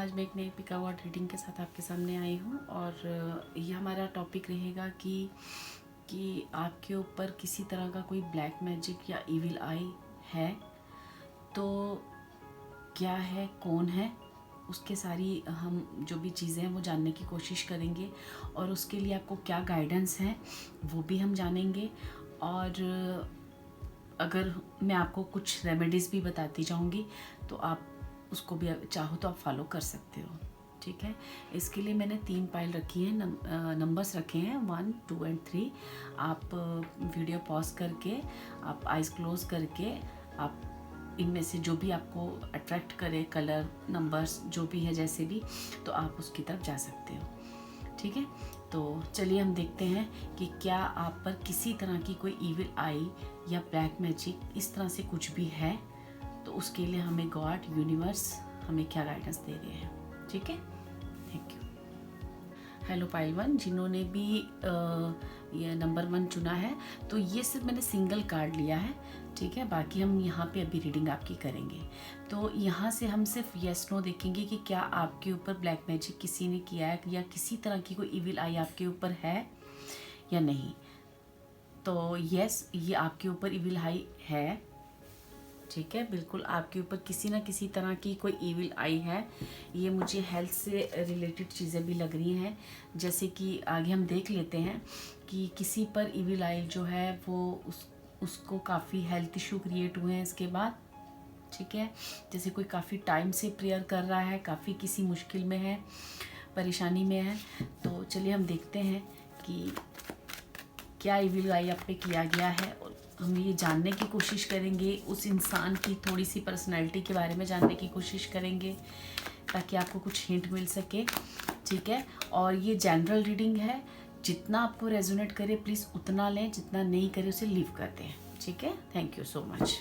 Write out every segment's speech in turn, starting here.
आज मैं एक नई पिक अवार्ड रीडिंग के साथ आपके सामने आई हूँ और ये हमारा टॉपिक रहेगा कि आपके ऊपर किसी तरह का कोई ब्लैक मैजिक या इविल आई है तो क्या है, कौन है, उसके सारी हम जो भी चीज़ें हैं वो जानने की कोशिश करेंगे और उसके लिए आपको क्या गाइडेंस है वो भी हम जानेंगे। और अगर मैं आपको कुछ रेमेडीज़ भी बताती जाऊंगी तो आप उसको भी चाहो तो आप फॉलो कर सकते हो। ठीक है, इसके लिए मैंने 3 पाइल रखी हैं, नंबर्स रखे हैं 1, 2 एंड 3। आप वीडियो पॉज करके, आप आइज़ क्लोज करके, आप इनमें से जो भी आपको अट्रैक्ट करे, कलर, नंबर्स जो भी है जैसे भी, तो आप उसकी तरफ जा सकते हो। ठीक है, तो चलिए हम देखते हैं कि क्या आप पर किसी तरह की कोई इविल आई या ब्लैक मैजिक इस तरह से कुछ भी है, तो उसके लिए हमें गॉड, यूनिवर्स हमें क्या गाइडेंस दे रहे हैं। ठीक है, थैंक यू। हेलो पाइल 1, जिन्होंने भी ये नंबर 1 चुना है, तो ये सिर्फ मैंने सिंगल कार्ड लिया है। ठीक है, बाकी हम यहाँ पे अभी रीडिंग आपकी करेंगे। तो यहाँ से हम सिर्फ येस नो देखेंगे कि क्या आपके ऊपर ब्लैक मैजिक किसी ने किया है या किसी तरह की कोई इविल आई आपके ऊपर है या नहीं। तो येस, ये आपके ऊपर इविल आई है। ठीक है, बिल्कुल आपके ऊपर किसी ना किसी तरह की कोई इविल आई है। ये मुझे हेल्थ से रिलेटेड चीज़ें भी लग रही हैं, जैसे कि आगे हम देख लेते हैं कि किसी पर इविल आई जो है वो उसको काफ़ी हेल्थ इशू क्रिएट हुए हैं इसके बाद। ठीक है, जैसे कोई काफ़ी टाइम से प्रेयर कर रहा है, काफ़ी किसी मुश्किल में है, परेशानी में है। तो चलिए हम देखते हैं कि क्या इविल आई आप पे किया गया है। हम ये जानने की कोशिश करेंगे, उस इंसान की थोड़ी सी पर्सनैलिटी के बारे में जानने की कोशिश करेंगे ताकि आपको कुछ हिंट मिल सके। ठीक है, और ये जनरल रीडिंग है, जितना आपको रेजोनेट करे प्लीज़ उतना लें, जितना नहीं करे उसे लीव कर दें। ठीक है, thank you so much.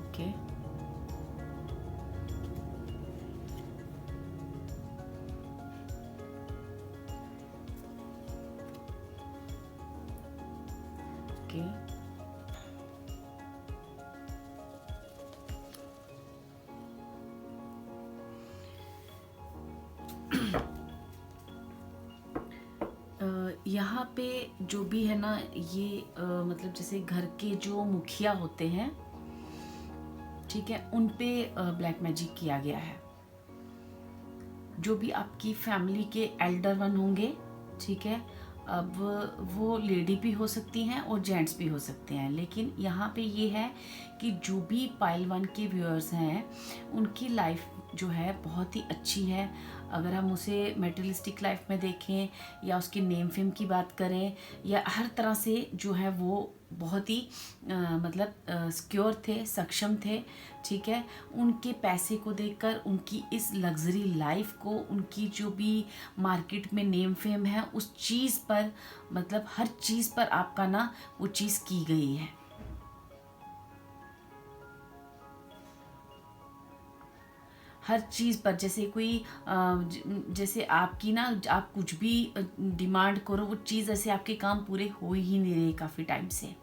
Okay, okay, यहाँ पे जो भी है ना, ये मतलब जैसे घर के जो मुखिया होते हैं, ठीक है, उन पे ब्लैक मैजिक किया गया है। जो भी आपकी फैमिली के एल्डर वन होंगे, ठीक है, अब वो लेडी भी हो सकती हैं और जेंट्स भी हो सकते हैं, लेकिन यहाँ पे ये है कि जो भी पाइल 1 के व्यूअर्स हैं उनकी लाइफ जो है बहुत ही अच्छी है। अगर हम उसे मेटेरियलिस्टिक लाइफ में देखें या उसके नेम फेम की बात करें या हर तरह से जो है वो बहुत ही मतलब सिक्योर थे, सक्षम थे। ठीक है, उनके पैसे को देखकर, उनकी इस लग्जरी लाइफ को, उनकी जो भी मार्केट में नेम फेम है, उस चीज़ पर, मतलब हर चीज़ पर आपका ना वो चीज़ की गई है। हर चीज़ पर, जैसे कोई जैसे आपकी ना, आप कुछ भी डिमांड करो वो चीज़ ऐसे आपके काम पूरे हो ही नहीं रहे काफ़ी टाइम से।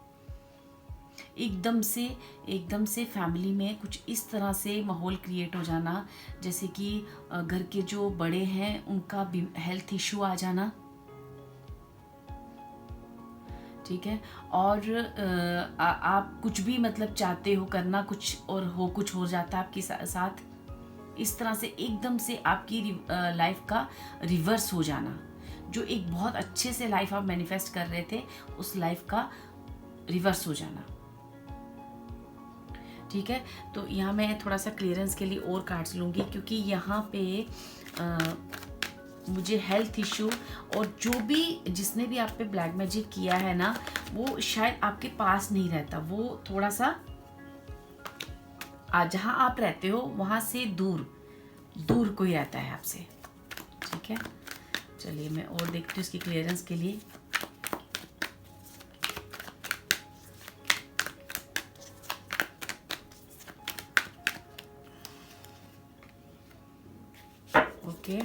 एकदम से फैमिली में कुछ इस तरह से माहौल क्रिएट हो जाना, जैसे कि घर के जो बड़े हैं उनका हेल्थ इशू आ जाना। ठीक है, और आप कुछ भी मतलब चाहते हो करना कुछ और हो कुछ हो जाता है आपके साथ। इस तरह से एकदम से आपकी लाइफ का रिवर्स हो जाना, जो एक बहुत अच्छे से लाइफ आप मैनिफेस्ट कर रहे थे उस लाइफ का रिवर्स हो जाना। ठीक है, तो यहाँ मैं थोड़ा सा क्लियरेंस के लिए और कार्ड्स लूँगी, क्योंकि यहाँ पे मुझे हेल्थ इशू, और जो भी जिसने भी आप पे ब्लैक मैजिक किया है ना, वो शायद आपके पास नहीं रहता, वो थोड़ा सा जहाँ आप रहते हो वहाँ से दूर दूर कोई रहता है आपसे। ठीक है, चलिए मैं और देखती हूँ इसकी क्लियरेंस के लिए। ओके,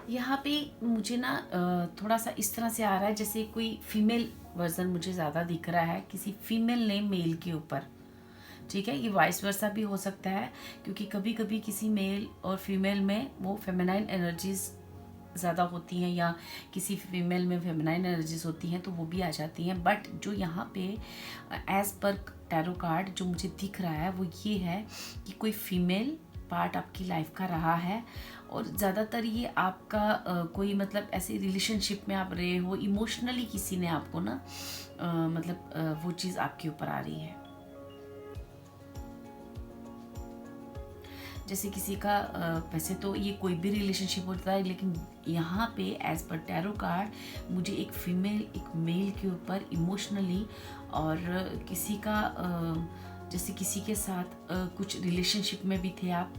यहाँ पे मुझे ना थोड़ा सा इस तरह से आ रहा है जैसे कोई फीमेल वर्जन मुझे ज़्यादा दिख रहा है, किसी फीमेल ने मेल के ऊपर। ठीक है, ये वाइस वर्सा भी हो सकता है, क्योंकि कभी कभी किसी मेल और फीमेल में वो फेमिनाइन एनर्जीज ज़्यादा होती हैं, या किसी फीमेल में फेमिनाइन एनर्जीज होती हैं, तो वो भी आ जाती हैं। बट जो यहाँ पे एज पर टैरो कार्ड जो मुझे दिख रहा है वो ये है कि कोई फीमेल पार्ट आपकी लाइफ का रहा है, और ज़्यादातर ये आपका कोई मतलब ऐसे रिलेशनशिप में आप रहे हो, इमोशनली किसी ने आपको ना वो चीज़ आपके ऊपर आ रही है। जैसे किसी का वैसे तो ये कोई भी रिलेशनशिप होता है, लेकिन यहाँ पे एज पर टैरो कार्ड मुझे एक फीमेल एक मेल के ऊपर इमोशनली, और किसी का जैसे किसी के साथ कुछ रिलेशनशिप में भी थे आप,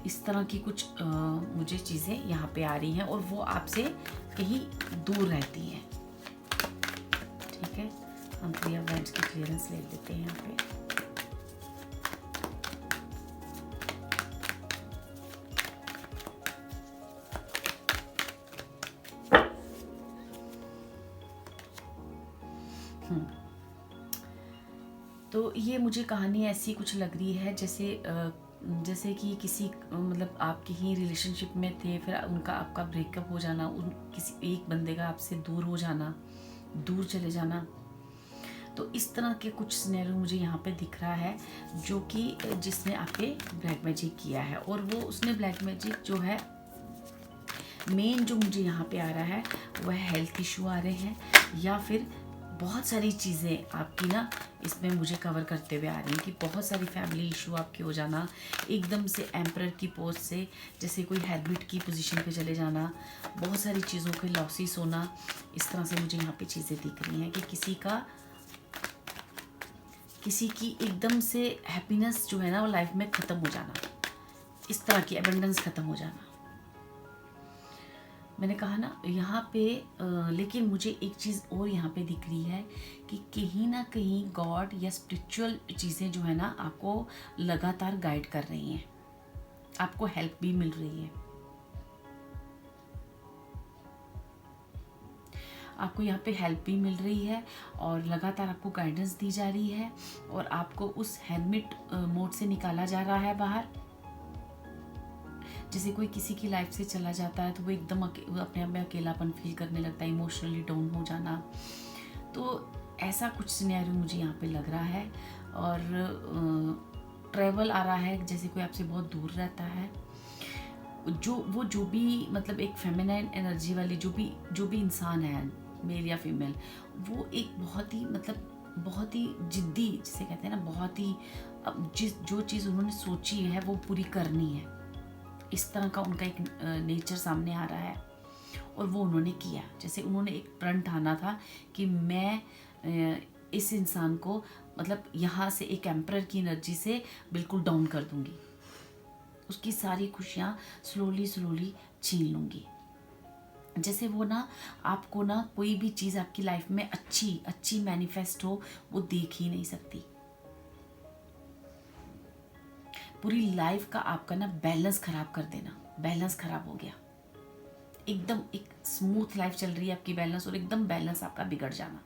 इस तरह की कुछ मुझे चीज़ें यहाँ पे आ रही हैं, और वो आपसे कहीं दूर रहती हैं। ठीक है, हम क्लियर वर्ड्स की क्लियरेंस ले लेते हैं यहाँ पे। तो ये मुझे कहानी ऐसी कुछ लग रही है जैसे कि किसी मतलब आप कहीं रिलेशनशिप में थे, फिर उनका आपका ब्रेकअप हो जाना, उन किसी एक बंदे का आपसे दूर हो जाना, दूर चले जाना। तो इस तरह के कुछ सिनेरियो मुझे यहाँ पे दिख रहा है, जो कि जिसने आपके ब्लैक मैजिक किया है, और वो उसने ब्लैक मैजिक जो है मेन जो मुझे यहाँ पे आ रहा है वह हेल्थ इशू आ रहे हैं, या फिर बहुत सारी चीज़ें आपकी ना इसमें मुझे कवर करते हुए आ रही हैं कि बहुत सारी फैमिली इशू आपके हो जाना, एकदम से एम्परर की पोस्ट से जैसे कोई हैबिट की पोजीशन पे चले जाना, बहुत सारी चीज़ों के लॉसेस होना। इस तरह से मुझे यहाँ पे चीज़ें दिख रही हैं कि किसी की एकदम से हैप्पीनेस जो है ना वो लाइफ में ख़त्म हो जाना, इस तरह की एबंडेंस ख़त्म हो जाना। मैंने कहा ना यहाँ पे लेकिन मुझे एक चीज़ और यहाँ पे दिख रही है कि कहीं ना कहीं गॉड या स्पिरिचुअल चीज़ें जो है ना आपको लगातार गाइड कर रही हैं, आपको हेल्प भी मिल रही है। आपको यहाँ पे हेल्प भी मिल रही है और लगातार आपको गाइडेंस दी जा रही है, और आपको उस हेरमिट मोड से निकाला जा रहा है बाहर। जैसे कोई किसी की लाइफ से चला जाता है तो वो एकदम अपने आप में अकेलापन फील करने लगता है, इमोशनली डाउन हो जाना। तो ऐसा कुछ सिनेरियो मुझे यहाँ पे लग रहा है, और ट्रैवल आ रहा है, जैसे कोई आपसे बहुत दूर रहता है। जो भी मतलब एक फेमिनाइन एनर्जी वाली जो भी इंसान है, मेल या फीमेल, वो एक बहुत ही जिद्दी, जिसे कहते हैं ना, बहुत ही जो चीज़ उन्होंने सोची है वो पूरी करनी है, इस तरह का उनका एक नेचर सामने आ रहा है, और वो उन्होंने किया। जैसे उन्होंने एक प्रण ठाना था कि मैं इस इंसान को मतलब यहाँ से एक एम्परर की एनर्जी से बिल्कुल डाउन कर दूंगी, उसकी सारी खुशियाँ स्लोली छीन लूँगी। जैसे वो ना आपको ना कोई भी चीज़ आपकी लाइफ में अच्छी मैनिफेस्ट हो, वो देख ही नहीं सकती। पूरी लाइफ का आपका ना बैलेंस खराब कर देना, बैलेंस खराब हो गया, एकदम एक स्मूथ लाइफ चल रही है आपकी, बैलेंस, और एकदम बैलेंस आपका बिगड़ जाना,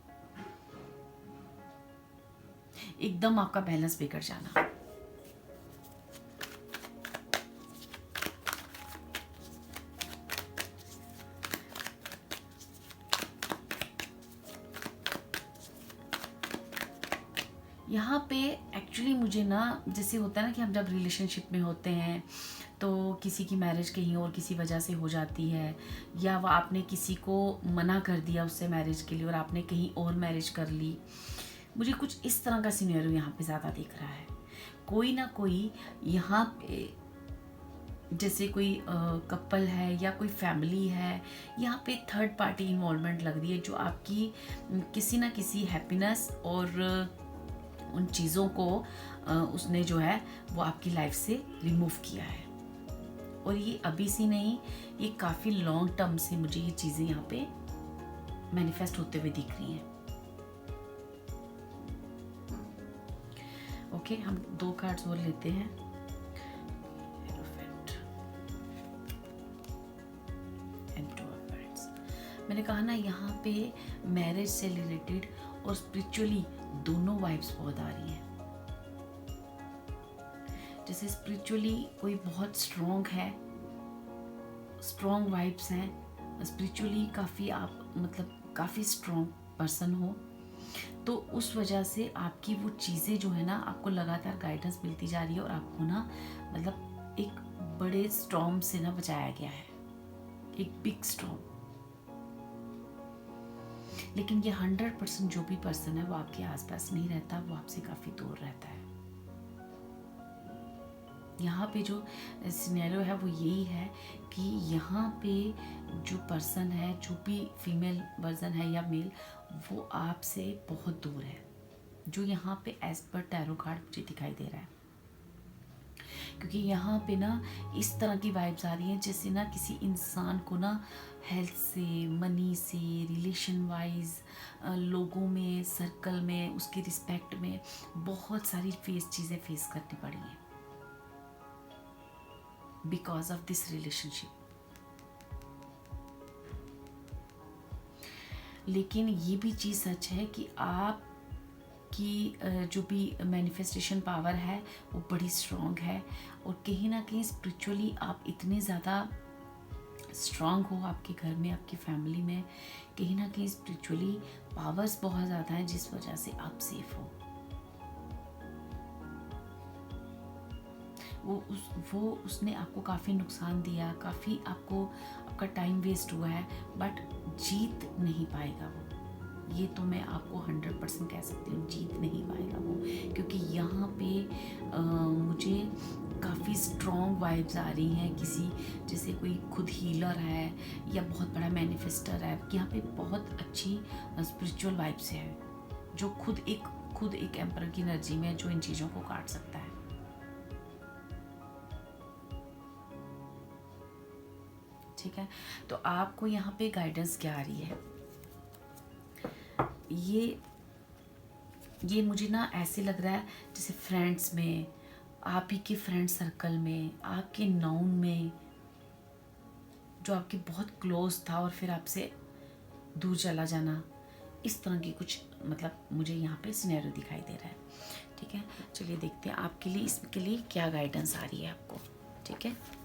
एकदम आपका बैलेंस बिगड़ जाना। यहाँ पे एक्चुअली मुझे ना, जैसे होता है ना कि हम जब रिलेशनशिप में होते हैं तो किसी की मैरिज कहीं और किसी वजह से हो जाती है, या वह आपने किसी को मना कर दिया उससे मैरिज के लिए और आपने कहीं और मैरिज कर ली। मुझे कुछ इस तरह का सिनेरियो यहाँ पे ज़्यादा दिख रहा है। कोई ना कोई यहाँ पे, जैसे कोई कपल है या कोई फैमिली है, यहाँ पे थर्ड पार्टी इन्वॉल्वमेंट लग रही है, जो आपकी किसी ना किसी हैप्पीनेस और उन चीज़ों को उसने जो है वो आपकी लाइफ से रिमूव किया है। और ये अभी से नहीं, ये काफ़ी लॉन्ग टर्म से मुझे ये चीज़ें यहाँ पे मैनिफेस्ट होते हुए दिख रही हैं। ओके, हम 2 कार्ड्स और लेते हैं। मैंने कहा ना, यहाँ पे मैरिज से रिलेटेड और स्पिरिचुअली दोनों वाइब्स बहुत आ रही हैं। जैसे स्पिरिचुअली कोई बहुत स्ट्रॉन्ग है, स्ट्रॉन्ग वाइब्स हैं, स्पिरिचुअली काफ़ी आप मतलब काफ़ी स्ट्रॉन्ग पर्सन हो, तो उस वजह से आपकी वो चीज़ें जो है ना, आपको लगातार गाइडेंस मिलती जा रही है और आपको ना मतलब एक बड़े स्टॉर्म से ना बचाया गया है, एक बिग स्टॉर्म। लेकिन ये 100% जो भी पर्सन है वो आपके आसपास नहीं रहता, वो आपसे काफ़ी दूर रहता है। यहाँ पे जो सिनेरियो है वो यही है कि यहाँ पे जो पर्सन है, जो भी फीमेल वर्जन है या मेल, वो आपसे बहुत दूर है, जो यहाँ पे एज पर टैरो कार्ड मुझे दिखाई दे रहा है। क्योंकि यहाँ पे ना इस तरह की वाइब्स आ रही हैं जैसे ना किसी इंसान को ना हेल्थ से, मनी से, रिलेशन वाइज, लोगों में, सर्कल में, उसकी रिस्पेक्ट में बहुत सारी चीज़ें फेस करनी पड़ी हैं बिकॉज ऑफ दिस रिलेशनशिप। लेकिन ये भी चीज़ सच है कि आप की जो भी मैनिफेस्टेशन पावर है वो बड़ी स्ट्रॉन्ग है, और कहीं ना कहीं स्पिरिचुअली आप इतने ज़्यादा स्ट्रॉन्ग हो, आपके घर में, आपकी फैमिली में कहीं ना कहीं स्पिरिचुअली पावर्स बहुत ज़्यादा हैं, जिस वजह से आप सेफ हो। उसने आपको काफ़ी नुकसान दिया, काफ़ी आपका टाइम वेस्ट हुआ है, बट जीत नहीं पाएगा वो। ये तो मैं आपको 100% कह सकती हूँ, जीत नहीं पाएगा वो। क्योंकि यहाँ पे मुझे काफ़ी स्ट्रॉन्ग वाइब्स आ रही हैं, किसी जैसे कोई खुद हीलर है या बहुत बड़ा मैनिफेस्टर है, यहाँ पे बहुत अच्छी स्पिरिचुअल वाइब्स है, जो खुद एक एम्परर की एनर्जी में है, जो इन चीज़ों को काट सकता है। ठीक है, तो आपको यहाँ पे गाइडेंस क्या आ रही है? ये मुझे ना ऐसे लग रहा है जैसे फ्रेंड्स में, आप ही के फ्रेंड सर्कल में, आपके नाउन में, जो आपके बहुत क्लोज था और फिर आपसे दूर चला जाना, इस तरह की कुछ मतलब मुझे यहाँ पे सिनेरियो दिखाई दे रहा है। ठीक है, चलिए देखते हैं आपके लिए, इसके लिए क्या गाइडेंस आ रही है आपको। ठीक है,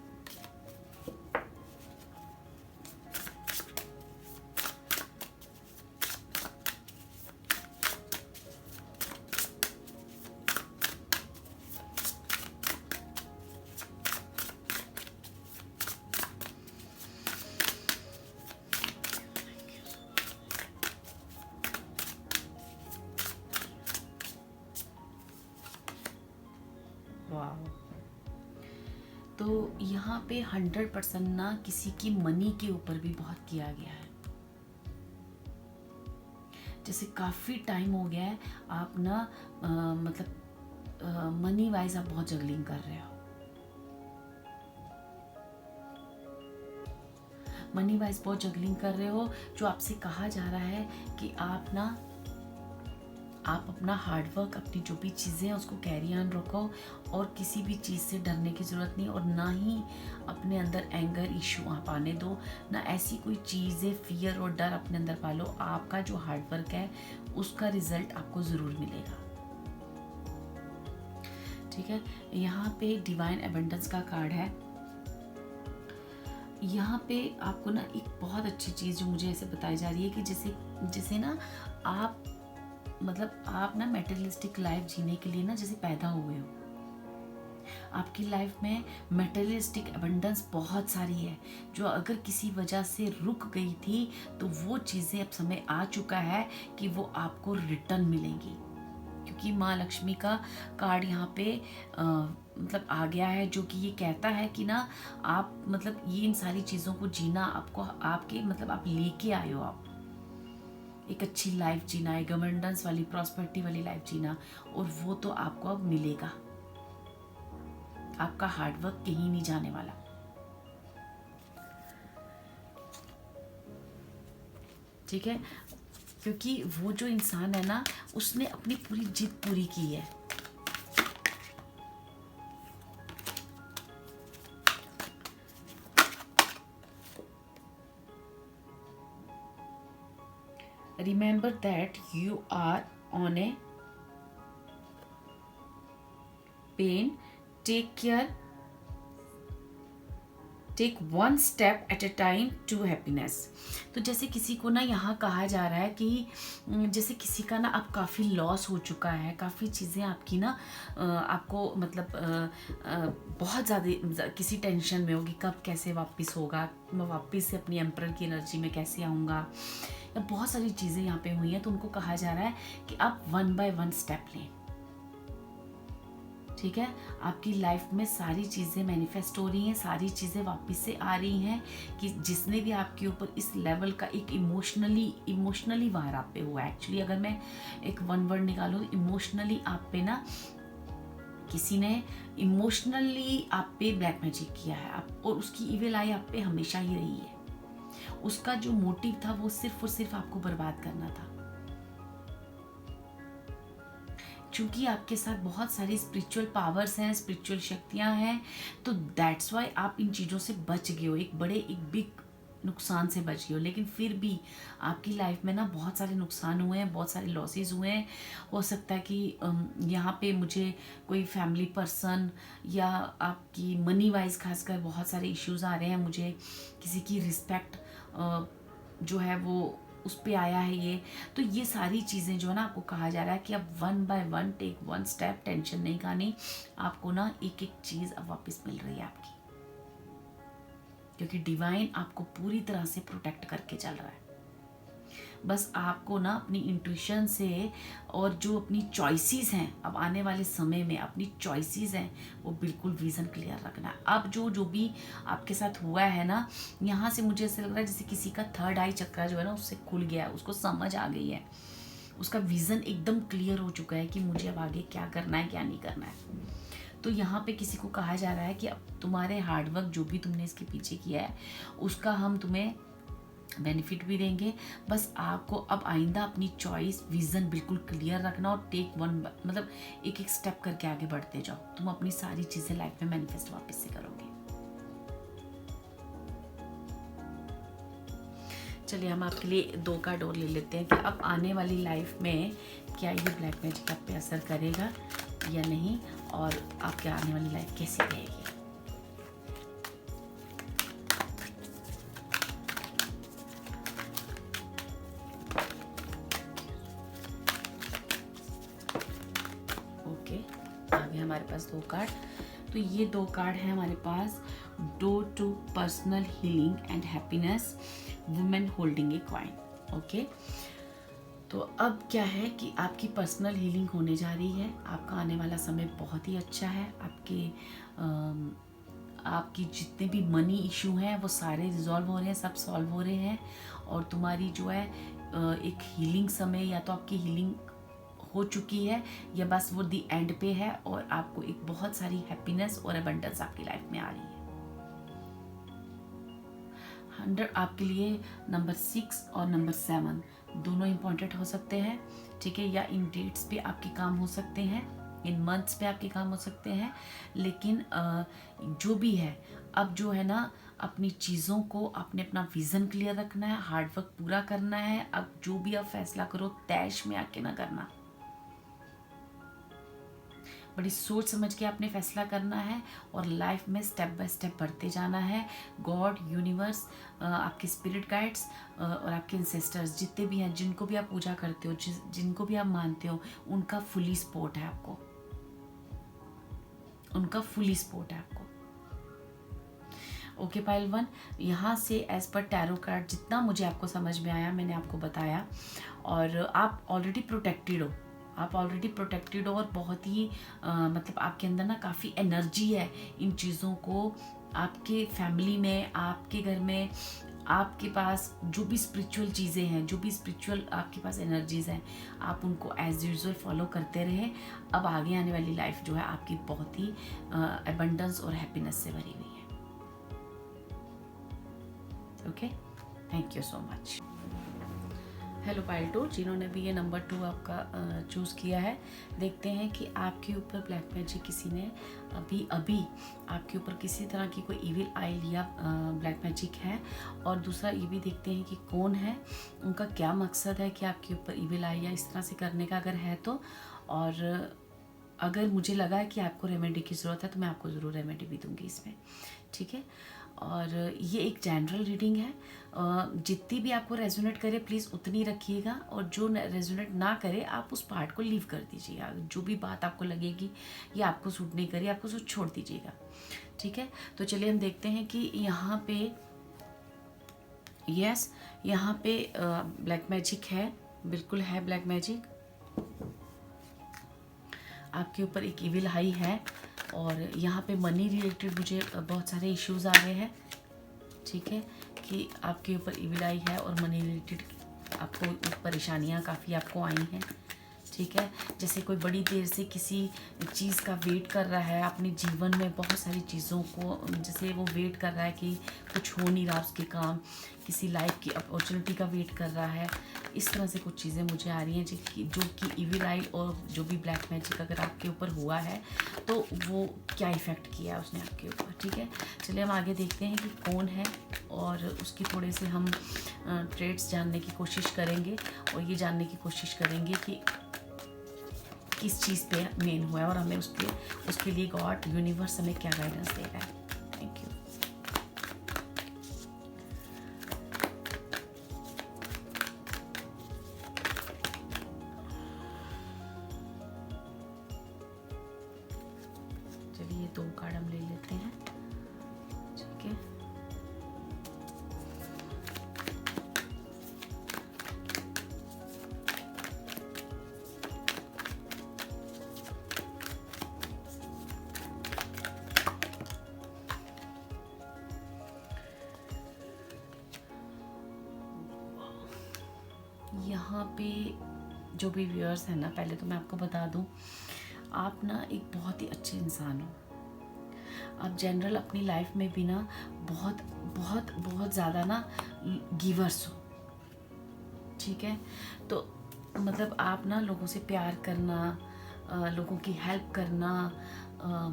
तो यहाँ पे 100% ना किसी की मनी के ऊपर भी बहुत किया गया है। जैसे काफ़ी टाइम हो गया है आप ना मतलब मनी वाइज आप बहुत जगलिंग कर रहे हो, मनी वाइज बहुत जगलिंग कर रहे हो, जो आपसे कहा जा रहा है कि आप अपना हार्डवर्क, अपनी जो भी चीज़ें हैं उसको कैरी ऑन रखो, और किसी भी चीज़ से डरने की ज़रूरत नहीं, और ना ही अपने अंदर एंगर इशू आप आने दो, ना ऐसी कोई चीज़ें, फियर और डर अपने अंदर पालो। आपका जो हार्डवर्क है उसका रिजल्ट आपको ज़रूर मिलेगा। ठीक है, यहाँ पे डिवाइन एबंडेंस का कार्ड है। यहाँ पे आपको ना एक बहुत अच्छी चीज़ जो मुझे ऐसे बताई जा रही है कि जैसे ना आप मतलब आप ना मेटेरियलिस्टिक लाइफ जीने के लिए ना जैसे पैदा हुए हो। आपकी लाइफ में मेटेरियलिस्टिक अबंडेंस बहुत सारी है, जो अगर किसी वजह से रुक गई थी तो वो चीज़ें अब समय आ चुका है कि वो आपको रिटर्न मिलेंगी, क्योंकि माँ लक्ष्मी का कार्ड यहाँ पे मतलब आ गया है, जो कि ये कहता है कि ना आप मतलब ये इन सारी चीज़ों को जीना आपको, आपके मतलब आप लेके आए हो, आप एक अच्छी लाइफ जीना, एक अबंडेंस वाली प्रॉस्पेरिटी वाली लाइफ जीना, और वो तो आपको अब मिलेगा। आपका हार्डवर्क कहीं नहीं जाने वाला। ठीक है, क्योंकि वो जो इंसान है ना, उसने अपनी पूरी जिद पूरी की है। Remember that you are on a pain. Take one step at a time to happiness. तो जैसे किसी को ना यहाँ कहा जा रहा है कि जैसे किसी का ना अब काफ़ी लॉस हो चुका है, काफ़ी चीज़ें आपकी ना आपको मतलब बहुत ज़्यादा किसी टेंशन में होगी, कब कैसे वापस होगा, मैं वापस से अपनी एम्परर की एनर्जी में कैसे आऊँगा, या बहुत सारी चीज़ें यहाँ पे हुई हैं। तो उनको कहा जा रहा है कि आप 1 बाय 1 स्टेप लें। ठीक है, आपकी लाइफ में सारी चीज़ें मैनिफेस्ट हो रही हैं, सारी चीज़ें वापस से आ रही हैं कि जिसने भी आपके ऊपर इस लेवल का एक इमोशनली वार आप पे हुआ है। एक्चुअली अगर मैं एक वन वर्ड निकालूँ, इमोशनली आप पे ना किसी ने इमोशनली आप पे ब्लैक मैजिक किया है, आप, और उसकी इविल आई आप पे हमेशा ही रही है। उसका जो मोटिव था वो सिर्फ और सिर्फ आपको बर्बाद करना था। क्योंकि आपके साथ बहुत सारी स्पिरिचुअल पावर्स हैं, स्पिरिचुअल शक्तियां हैं, तो दैट्स वाई आप इन चीज़ों से बच गए हो, एक बिग नुकसान से बच गए हो। लेकिन फिर भी आपकी लाइफ में ना बहुत सारे नुकसान हुए हैं, बहुत सारे लॉसेस हुए हैं। हो सकता है कि यहाँ पे मुझे कोई फैमिली पर्सन या आपकी मनी वाइज खासकर बहुत सारे इश्यूज आ रहे हैं, मुझे किसी की रिस्पेक्ट जो है वो उस पे आया है ये। तो ये सारी चीज़ें जो है ना, आपको कहा जा रहा है कि अब 1 बाय 1 टेक 1 स्टेप, टेंशन नहीं खानी, आपको ना एक एक चीज़ अब वापस मिल रही है आपकी, क्योंकि डिवाइन आपको पूरी तरह से प्रोटेक्ट करके चल रहा है। बस आपको ना अपनी इंट्यूशन से और जो अपनी चॉइसेस हैं, अब आने वाले समय में अपनी चॉइसेस हैं वो बिल्कुल विजन क्लियर रखना है। अब जो भी आपके साथ हुआ है ना, यहाँ से मुझे ऐसा लग रहा है जैसे किसी का थर्ड आई चक्रा जो है ना उससे खुल गया है, उसको समझ आ गई है, उसका विजन एकदम क्लियर हो चुका है कि मुझे अब आगे क्या करना है क्या नहीं करना है। तो यहाँ पे किसी को कहा जा रहा है कि अब तुम्हारे हार्डवर्क जो भी तुमने इसके पीछे किया है उसका हम तुम्हें बेनिफिट भी देंगे। बस आपको अब आइंदा अपनी चॉइस विजन बिल्कुल क्लियर रखना और टेक 1 मतलब एक एक स्टेप करके आगे बढ़ते जाओ, तुम अपनी सारी चीज़ें लाइफ में मैनिफेस्ट वापस से करोगे। चलिए हम आपके लिए 2 कार्ड और ले लेते हैं कि अब आने वाली लाइफ में क्या ये ब्लैक मैजिक आप पे असर करेगा या नहीं, और आपके आने वाली लाइफ कैसी रहेगी। ओके, आगे हमारे पास 2 कार्ड। तो ये 2 कार्ड हैं हमारे पास, door to personal healing and happiness, women holding a coin. Okay, तो अब क्या है कि आपकी पर्सनल हीलिंग होने जा रही है, आपका आने वाला समय बहुत ही अच्छा है। आपकी जितने भी मनी इशू हैं वो सारे रिजॉल्व हो रहे हैं, सब सॉल्व हो रहे हैं, और तुम्हारी जो है एक हीलिंग समय, या तो आपकी हीलिंग हो चुकी है या बस वो दी एंड पे है, और आपको एक बहुत सारी हैप्पीनेस और अबंडेंस आपकी लाइफ में आ रही है। 100 आपके लिए नंबर 6 और नंबर 7 दोनों इम्पॉर्टेंट हो सकते हैं। ठीक है, या इन डेट्स पे आपके काम हो सकते हैं, इन मंथ्स पे आपके काम हो सकते हैं, लेकिन जो भी है अब जो है ना, अपनी चीज़ों को आपने अपना विज़न क्लियर रखना है, हार्डवर्क पूरा करना है। अब जो भी आप फैसला करो तैश में आके ना करना, बड़ी सोच समझ के आपने फैसला करना है और लाइफ में स्टेप बाय स्टेप बढ़ते जाना है। गॉड, यूनिवर्स, आपके स्पिरिट गाइड्स और आपके इंसेस्टर्स जितने भी हैं, जिनको भी आप पूजा करते हो, जिनको भी आप मानते हो, उनका फुली सपोर्ट है आपको, उनका फुली सपोर्ट है आपको। ओके पाइल 1, यहाँ से एज पर टैरो कार्ड जितना मुझे आपको समझ में आया मैंने आपको बताया। और आप ऑलरेडी प्रोटेक्टेड हो, आप ऑलरेडी प्रोटेक्टेड हो और बहुत ही मतलब आपके अंदर ना काफ़ी एनर्जी है इन चीज़ों को, आपके फैमिली में, आपके घर में, आपके पास जो भी स्पिरिचुअल चीज़ें हैं, जो भी स्पिरिचुअल आपके पास एनर्जीज़ हैं, आप उनको एज यूजुअल फॉलो करते रहे। अब आगे आने वाली लाइफ जो है आपकी बहुत ही एबंडेंस और हैप्पीनेस से भरी हुई है। Okay, thank you so much. Hello pile 2, जिन्होंने भी ये नंबर 2 आपका चूज़ किया है, देखते हैं कि आपके ऊपर ब्लैक मैजिक किसी ने अभी आपके ऊपर किसी तरह की कोई इविल आई या ब्लैक मैजिक है। और दूसरा ये भी देखते हैं कि कौन है, उनका क्या मकसद है कि आपके ऊपर इविल आई या इस तरह से करने का अगर है तो। और अगर मुझे लगा है कि आपको रेमेडी की ज़रूरत है तो मैं आपको ज़रूर रेमेडी भी दूंगी इसमें, ठीक है। और ये एक जनरल रीडिंग है, जितनी भी आपको रेजोनेट करे प्लीज़ उतनी रखिएगा, और जो रेजोनेट ना करे आप उस पार्ट को लीव कर दीजिएगा। जो भी बात आपको लगेगी ये आपको सूट नहीं करी, आपको उसको छोड़ दीजिएगा, ठीक है। तो चलिए हम देखते हैं कि यहाँ पे यस, यहाँ पे ब्लैक मैजिक है, बिल्कुल है ब्लैक मैजिक। आपके ऊपर एक इविल हाई है और यहाँ पे मनी रिलेटेड मुझे बहुत सारे इश्यूज़ आ रहे हैं, ठीक है, कि आपके ऊपर इविल आई है और मनी रिलेटेड आपको परेशानियाँ काफ़ी आपको आई हैं, ठीक है। जैसे कोई बड़ी देर से किसी चीज़ का वेट कर रहा है अपने जीवन में, बहुत सारी चीज़ों को जैसे वो वेट कर रहा है कि कुछ हो नहीं रहा उसके काम, किसी लाइफ की अपॉर्चुनिटी का वेट कर रहा है, इस तरह से कुछ चीज़ें मुझे आ रही हैं जो कि इविल आई और जो भी ब्लैक मैजिक अगर आपके ऊपर हुआ है तो वो क्या इफ़ेक्ट किया है उसने आपके ऊपर, ठीक है। चलिए हम आगे देखते हैं कि कौन है और उसके थोड़े से हम ट्रेड्स जानने की कोशिश करेंगे और ये जानने की कोशिश करेंगे कि किस चीज़ पे मेन हुआ है और हमें उसके लिए गॉड, यूनिवर्स हमें क्या गाइडेंस दे रहा है। Thank you. चलिए 2 कार्ड हम ले लेते हैं, ठीक है। यहाँ पे जो भी व्यूअर्स हैं ना, पहले तो मैं आपको बता दूँ, आप ना एक बहुत ही अच्छे इंसान हो। आप जनरल अपनी लाइफ में भी ना बहुत बहुत बहुत ज़्यादा ना गिवर्स हो, ठीक है। तो मतलब आप ना लोगों से प्यार करना, लोगों की हेल्प करना,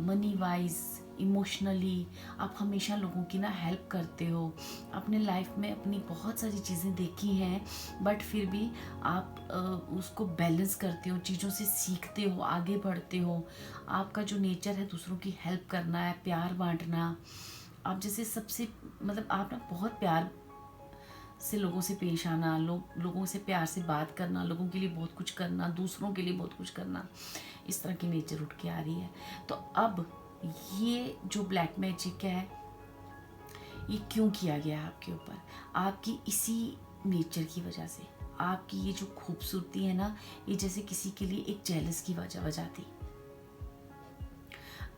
मनी वाइज, इमोशनली आप हमेशा लोगों की ना हेल्प करते हो। अपने लाइफ में अपनी बहुत सारी चीज़ें देखी हैं बट फिर भी आप उसको बैलेंस करते हो, चीज़ों से सीखते हो, आगे बढ़ते हो। आपका जो नेचर है दूसरों की हेल्प करना है, प्यार बांटना। आप जैसे सबसे मतलब आप ना बहुत प्यार से लोगों से पेश आना, लोगों से प्यार से बात करना, लोगों के लिए बहुत कुछ करना, दूसरों के लिए बहुत कुछ करना, इस तरह की नेचर उठ के आ रही है। तो अब ये जो ब्लैक मैजिक है ये क्यों किया गया है आपके ऊपर? आपकी इसी नेचर की वजह से। आपकी ये जो खूबसूरती है ना, ये जैसे किसी के लिए एक जेलस की वजह थी।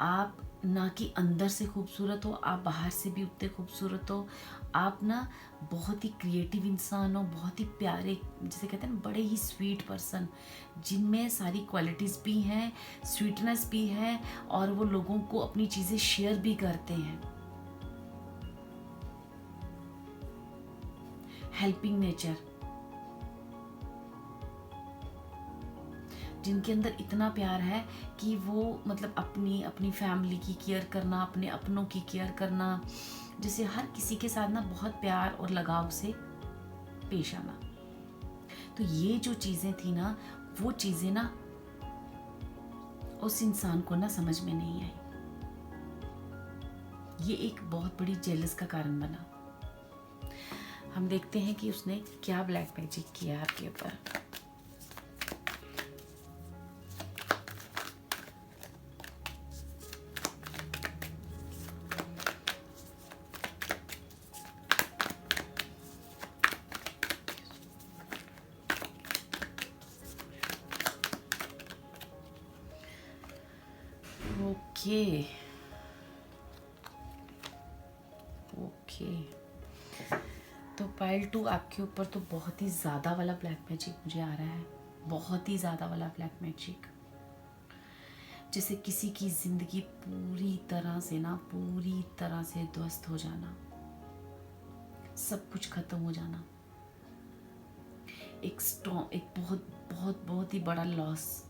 आप ना कि अंदर से खूबसूरत हो, आप बाहर से भी उतने खूबसूरत हो। आप ना बहुत ही क्रिएटिव इंसान हो, बहुत ही प्यारे, जैसे कहते हैं ना, बड़े ही स्वीट पर्सन, जिनमें सारी क्वालिटीज़ भी हैं, स्वीटनेस भी है और वो लोगों को अपनी चीज़ें शेयर भी करते हैं। हेल्पिंग नेचर, जिनके अंदर इतना प्यार है कि वो मतलब अपनी फैमिली की केयर करना, अपने अपनों की केयर करना, जैसे हर किसी के साथ ना बहुत प्यार और लगाव से पेश आना। तो ये जो चीज़ें थी ना, वो चीज़ें ना, उस इंसान को ना समझ में नहीं आई। ये एक बहुत बड़ी जेलस का कारण बना। हम देखते हैं कि उसने क्या ब्लैक मैजिक किया आपके ऊपर। ओके ओके, तो पाइल 2 आपके ऊपर तो बहुत ही ज़्यादा वाला ब्लैक मैजिक मुझे आ रहा है, बहुत ही ज़्यादा वाला ब्लैक मैजिक। जैसे किसी की ज़िंदगी पूरी तरह से ध्वस्त हो जाना, सब कुछ ख़त्म हो जाना, एक बहुत बहुत बहुत ही बड़ा लॉस।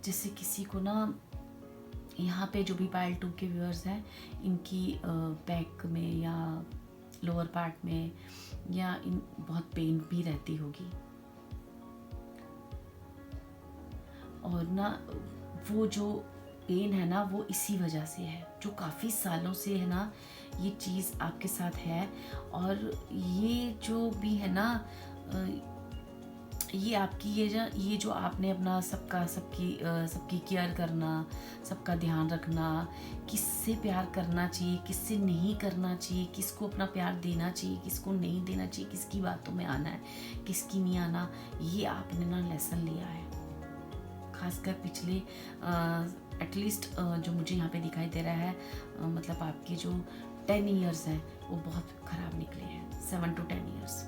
जैसे किसी को ना, यहाँ पे जो भी पाइल 2 के व्यूअर्स हैं, इनकी बैक में या लोअर पार्ट में या इन बहुत पेन भी रहती होगी, और ना वो जो पेन है ना वो इसी वजह से है, जो काफ़ी सालों से है ना ये चीज़ आपके साथ है। और ये जो भी है ना, ये आपकी ये जो आपने अपना सबकी केयर करना, सबका ध्यान रखना, किससे प्यार करना चाहिए, किससे नहीं करना चाहिए, किसको अपना प्यार देना चाहिए, किसको नहीं देना चाहिए, किसकी बातों में आना है, किसकी नहीं आना, ये आपने ना लेसन लिया है। खासकर पिछले एटलीस्ट जो मुझे यहाँ पे दिखाई दे रहा है, मतलब आपके जो 10 ईयर्स हैं वो बहुत ख़राब निकले हैं, 7 to 10 ईयर्स।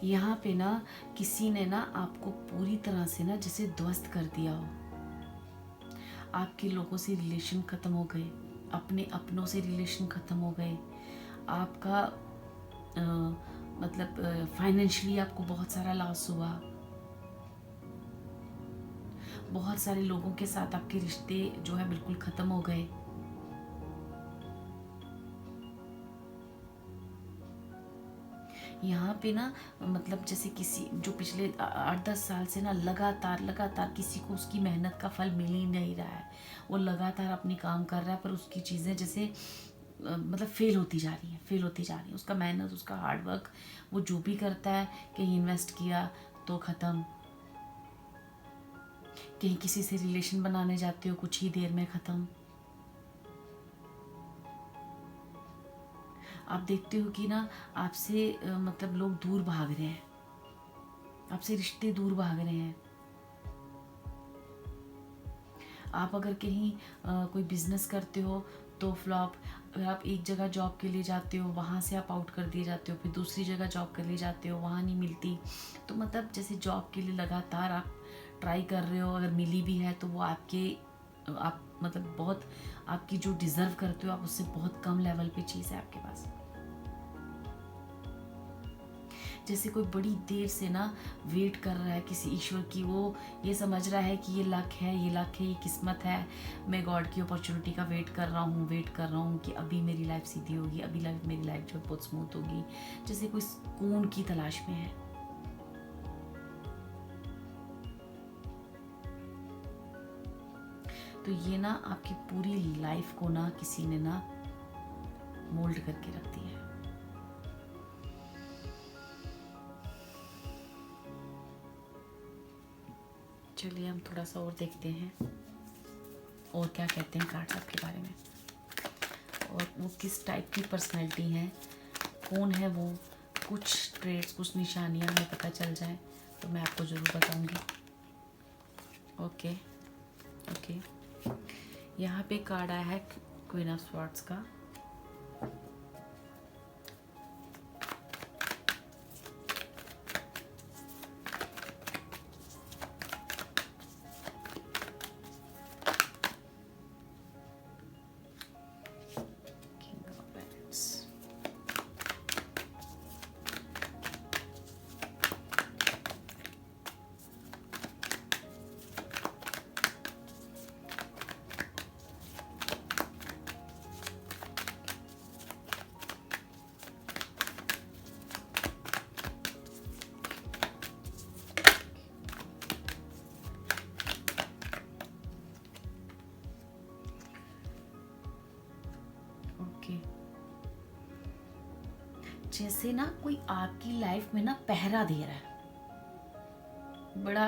यहाँ पे ना किसी ने ना आपको पूरी तरह से ना जैसे ध्वस्त कर दिया हो। आपके लोगों से रिलेशन ख़त्म हो गए, अपने अपनों से रिलेशन ख़त्म हो गए, आपका मतलब फाइनेंशियली आपको बहुत सारा लॉस हुआ, बहुत सारे लोगों के साथ आपके रिश्ते जो है बिल्कुल ख़त्म हो गए। यहाँ पे ना मतलब जैसे किसी जो पिछले 8-10 साल से ना लगातार किसी को उसकी मेहनत का फल मिल ही नहीं रहा है, वो लगातार अपनी काम कर रहा है पर उसकी चीज़ें जैसे मतलब फेल होती जा रही हैं। उसका मेहनत, उसका हार्डवर्क, वो जो भी करता है, कहीं इन्वेस्ट किया तो ख़त्म, कहीं किसी से रिलेशन बनाने जाते हो कुछ ही देर में ख़त्म। आप देखते हो कि ना आपसे मतलब लोग दूर भाग रहे हैं, आपसे रिश्ते दूर भाग रहे हैं। आप अगर कहीं कोई बिजनेस करते हो तो फ्लॉप, अगर आप एक जगह जॉब के लिए जाते हो वहाँ से आप आउट कर दिए जाते हो, फिर दूसरी जगह जॉब के लिए जाते हो वहाँ नहीं मिलती। तो मतलब जैसे जॉब के लिए लगातार आप ट्राई कर रहे हो, अगर मिली भी है तो वो आप मतलब बहुत आपकी जो डिज़र्व करते हो आप उससे बहुत कम लेवल पे चीज़ है आपके पास। जैसे कोई बड़ी देर से ना वेट कर रहा है किसी ईश्वर की, वो ये समझ रहा है कि ये लक है, ये किस्मत है, मैं गॉड की अपॉर्चुनिटी का वेट कर रहा हूँ कि अभी मेरी लाइफ सीधी होगी, अभी मेरी लाइफ जो बहुत स्मूथ होगी। जैसे कोई सुकून की तलाश में है। तो ये ना आपकी पूरी लाइफ को ना किसी ने ना मोल्ड करके रख दिया है। चलिए हम थोड़ा सा और देखते हैं और क्या कहते हैं कार्ड्स आपके बारे में, और वो किस टाइप की पर्सनैलिटी है, कौन है वो, कुछ ट्रेड्स, कुछ निशानियाँ हमें पता चल जाए तो मैं आपको ज़रूर बताऊंगी। ओके ओके, यहाँ पे कार्ड आया है क्वीन ऑफ स्वॉर्ड्स का। ओके, जैसे ना कोई आपकी लाइफ में ना पहरा दे रहा है, बड़ा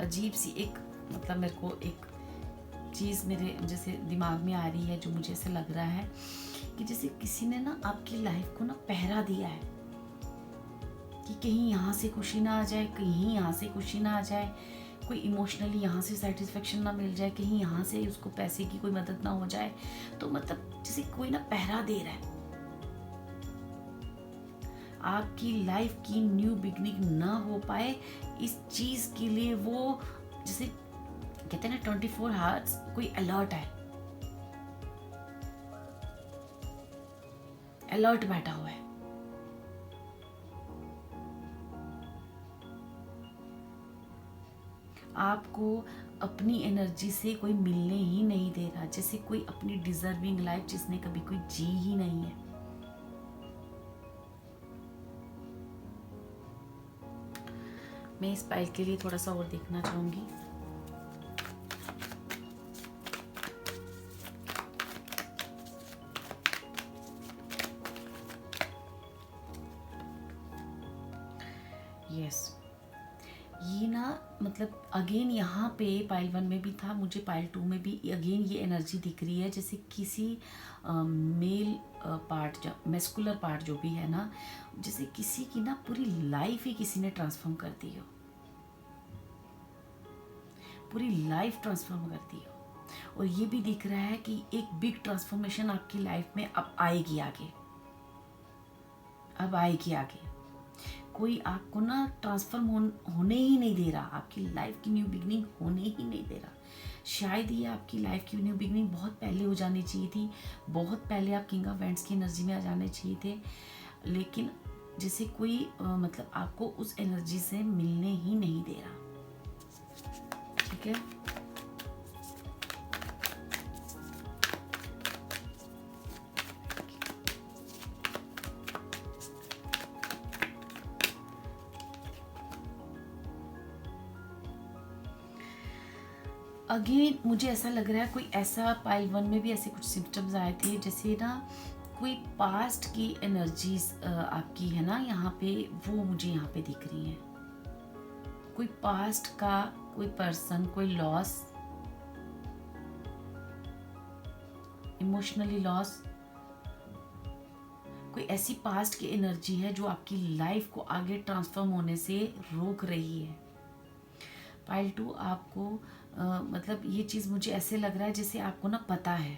अजीब सी एक, मतलब मेरे को एक चीज़ मेरे जैसे दिमाग में आ रही है, जो मुझे ऐसे लग रहा है कि जैसे किसी ने ना आपकी लाइफ को ना पहरा दिया है कि कहीं यहाँ से खुशी ना आ जाए, कहीं यहाँ से खुशी ना आ जाए, कोई इमोशनली यहाँ से सेटिस्फेक्शन ना मिल जाए, कहीं यहाँ से उसको पैसे की कोई मदद ना हो जाए। तो मतलब जैसे कोई ना पहरा दे रहा है, आपकी लाइफ की न्यू बिगनिंग ना हो पाए, इस चीज़ के लिए वो जैसे कहते हैं ना 24 आवर्स कोई अलर्ट है, अलर्ट बैठा हुआ है। आपको अपनी एनर्जी से कोई मिलने ही नहीं दे रहा, जैसे कोई अपनी डिजर्विंग लाइफ जिसने कभी कोई जी ही नहीं है। मैं इस पाइल के लिए थोड़ा सा और देखना चाहूंगी। यस, ये ना मतलब अगेन यहाँ पे पाइल 1 में भी था, मुझे पाइल 2 में भी अगेन ये एनर्जी दिख रही है, जैसे किसी मेल पार्ट, जो मेस्कुलर पार्ट जो भी है ना, जैसे किसी की ना पूरी लाइफ ही किसी ने ट्रांसफॉर्म कर दी हो, पूरी लाइफ ट्रांसफॉर्म कर दी हो। और ये भी दिख रहा है कि एक बिग ट्रांसफॉर्मेशन आपकी लाइफ में अब आएगी आगे, अब आएगी आगे। कोई आपको ना ट्रांसफॉर्म होने ही नहीं दे रहा, आपकी लाइफ की न्यू बिगनिंग होने ही नहीं दे रहा। शायद ये आपकी लाइफ की न्यू बिगनिंग बहुत पहले हो जानी चाहिए थी, बहुत पहले आप किंग ऑफ वैंड्स की एनर्जी में आ जाने चाहिए थे, लेकिन जैसे कोई मतलब आपको उस एनर्जी से मिलने ही नहीं दे रहा। ठीक है, अगेन मुझे ऐसा लग रहा है कोई ऐसा पाइल 1 में भी ऐसे कुछ सिम्टम्स आए थे, जैसे ना कोई पास्ट की एनर्जीज आपकी है ना यहाँ पे, वो मुझे यहाँ पे दिख रही हैं। कोई पास्ट का कोई पर्सन, कोई लॉस, इमोशनली लॉस, कोई ऐसी पास्ट की एनर्जी है जो आपकी लाइफ को आगे ट्रांसफॉर्म होने से रोक रही है। पाइल 2 आपको मतलब ये चीज़ मुझे ऐसे लग रहा है जैसे आपको ना पता है,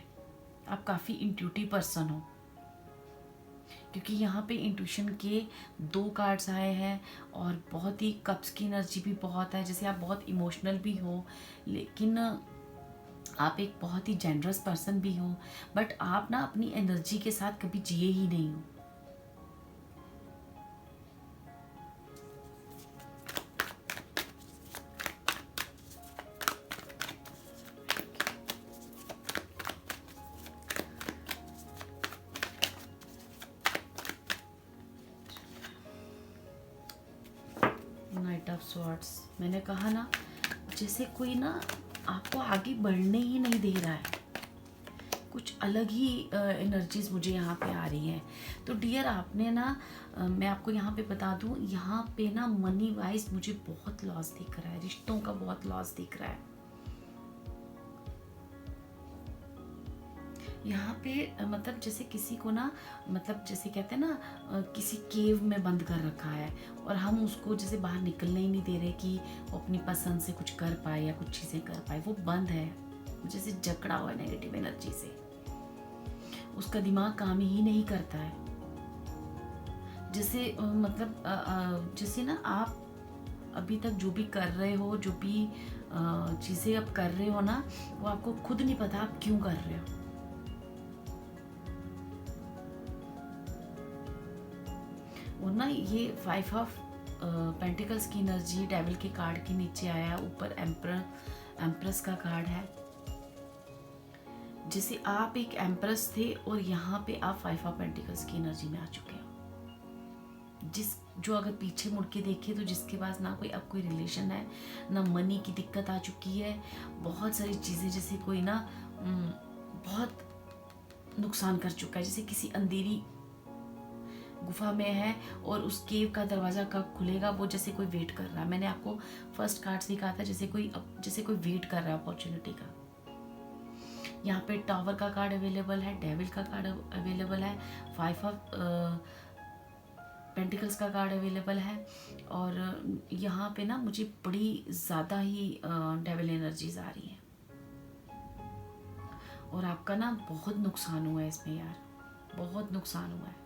आप काफ़ी इंट्यूटिव पर्सन हो, क्योंकि यहाँ पे इंट्यूशन के 2 कार्ड्स आए हैं और बहुत ही कप्स की एनर्जी भी बहुत है, जैसे आप बहुत इमोशनल भी हो, लेकिन आप एक बहुत ही जेनरस पर्सन भी हो, बट आप ना अपनी एनर्जी के साथ कभी जिए ही नहीं हो। नाइट ऑफ स्वॉर्ड्स, मैंने कहा ना जैसे कोई ना आपको आगे बढ़ने ही नहीं दे रहा है, कुछ अलग ही एनर्जीज मुझे यहाँ पे आ रही हैं। तो डियर आपने ना मैं आपको यहाँ पे बता दूँ, यहाँ पे ना मनी वाइज मुझे बहुत लॉस दिख रहा है, रिश्तों का बहुत लॉस दिख रहा है। यहाँ पे मतलब जैसे किसी को ना, मतलब जैसे कहते हैं ना किसी केव में बंद कर रखा है और हम उसको जैसे बाहर निकलने ही नहीं दे रहे कि वो अपनी पसंद से कुछ कर पाए या कुछ चीज़ें कर पाए, वो बंद है, जैसे जकड़ा हुआ है नेगेटिव एनर्जी से, उसका दिमाग काम ही नहीं करता है। जैसे मतलब जैसे ना आप अभी तक जो भी कर रहे हो, जो भी चीज़ें आप कर रहे हो ना, वो आपको खुद नहीं पता आप क्यों कर रहे हो। और ना ये 5 ऑफ पेंटिकल्स की एनर्जी डेविल के कार्ड के नीचे आया है, ऊपर एम्प्रेस का कार्ड है, जैसे आप एक एम्प्रेस थे और यहाँ पे आप 5 ऑफ पेंटिकल्स की एनर्जी में आ चुके हो। जो अगर पीछे मुड़ के देखे तो जिसके पास ना कोई अब कोई रिलेशन है, ना मनी की दिक्कत आ चुकी है, बहुत सारी चीज़ें, जैसे कोई ना बहुत नुकसान कर चुका है। जैसे किसी अंधेरी गुफा में है और उस केव का दरवाज़ा कब खुलेगा, वो जैसे कोई वेट कर रहा है। मैंने आपको फर्स्ट कार्ड से कहा था जैसे कोई वेट कर रहा है अपॉर्चुनिटी का। यहाँ पे टावर का कार्ड अवेलेबल है, डेविल का कार्ड अवेलेबल है, 5 ऑफ पेंटिकल्स का कार्ड अवेलेबल है। और यहाँ पे ना मुझे बड़ी ज़्यादा ही डेविल एनर्जीज आ रही हैं। और आपका ना बहुत नुकसान हुआ है इसमें यार, बहुत नुकसान हुआ है।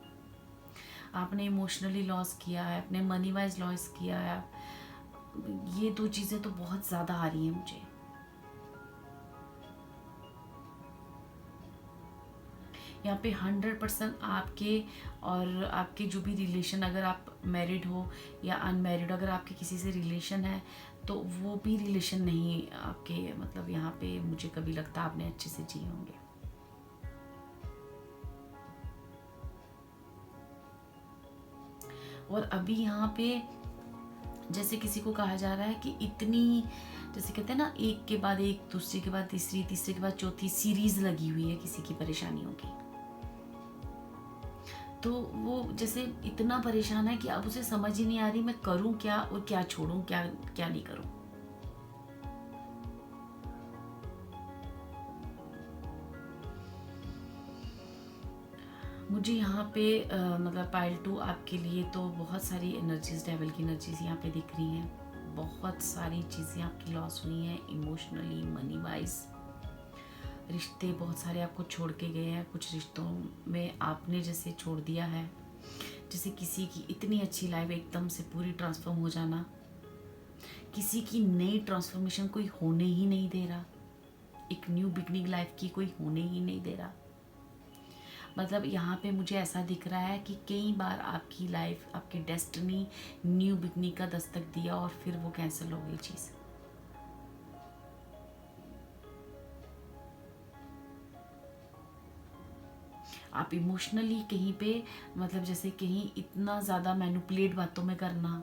आपने इमोशनली लॉस किया है, अपने मनी वाइज लॉस किया है। ये दो चीज़ें तो बहुत ज़्यादा आ रही हैं मुझे। यहाँ पे 100% आपके और आपके जो भी रिलेशन, अगर आप मैरिड हो या अनमैरिड, अगर आपके किसी से रिलेशन है तो वो भी रिलेशन नहीं आपके, मतलब यहाँ पे मुझे कभी लगता आपने अच्छे से जिए होंगे। और अभी यहाँ पे जैसे किसी को कहा जा रहा है कि इतनी, जैसे कहते हैं ना, एक के बाद एक, दूसरे के बाद तीसरी, तीसरे के बाद चौथी सीरीज लगी हुई है किसी की परेशानियों की। तो वो जैसे इतना परेशान है कि अब उसे समझ ही नहीं आ रही मैं करूं क्या और क्या छोड़ूं, क्या क्या नहीं करूं। मुझे यहाँ पे मतलब पाइल 2 आपके लिए तो बहुत सारी एनर्जीज, डेविल की एनर्जीज यहाँ पे दिख रही हैं। बहुत सारी चीज़ें आपकी लॉस हुई हैं, इमोशनली, मनी वाइज। रिश्ते बहुत सारे आपको छोड़ के गए हैं। कुछ रिश्तों में आपने जैसे छोड़ दिया है, जैसे किसी की इतनी अच्छी लाइफ एकदम से पूरी ट्रांसफॉर्म हो जाना, किसी की नई ट्रांसफॉर्मेशन कोई होने ही नहीं दे रहा, एक न्यू बिगनिंग लाइफ की कोई होने ही नहीं दे रहा। मतलब यहाँ पे मुझे ऐसा दिख रहा है कि कई बार आपकी लाइफ, आपकी डेस्टिनी न्यू बिगनिंग का दस्तक दिया और फिर वो कैंसिल हो गई चीज़। आप इमोशनली कहीं पे, मतलब जैसे कहीं इतना ज़्यादा मैनिपुलेट बातों में करना,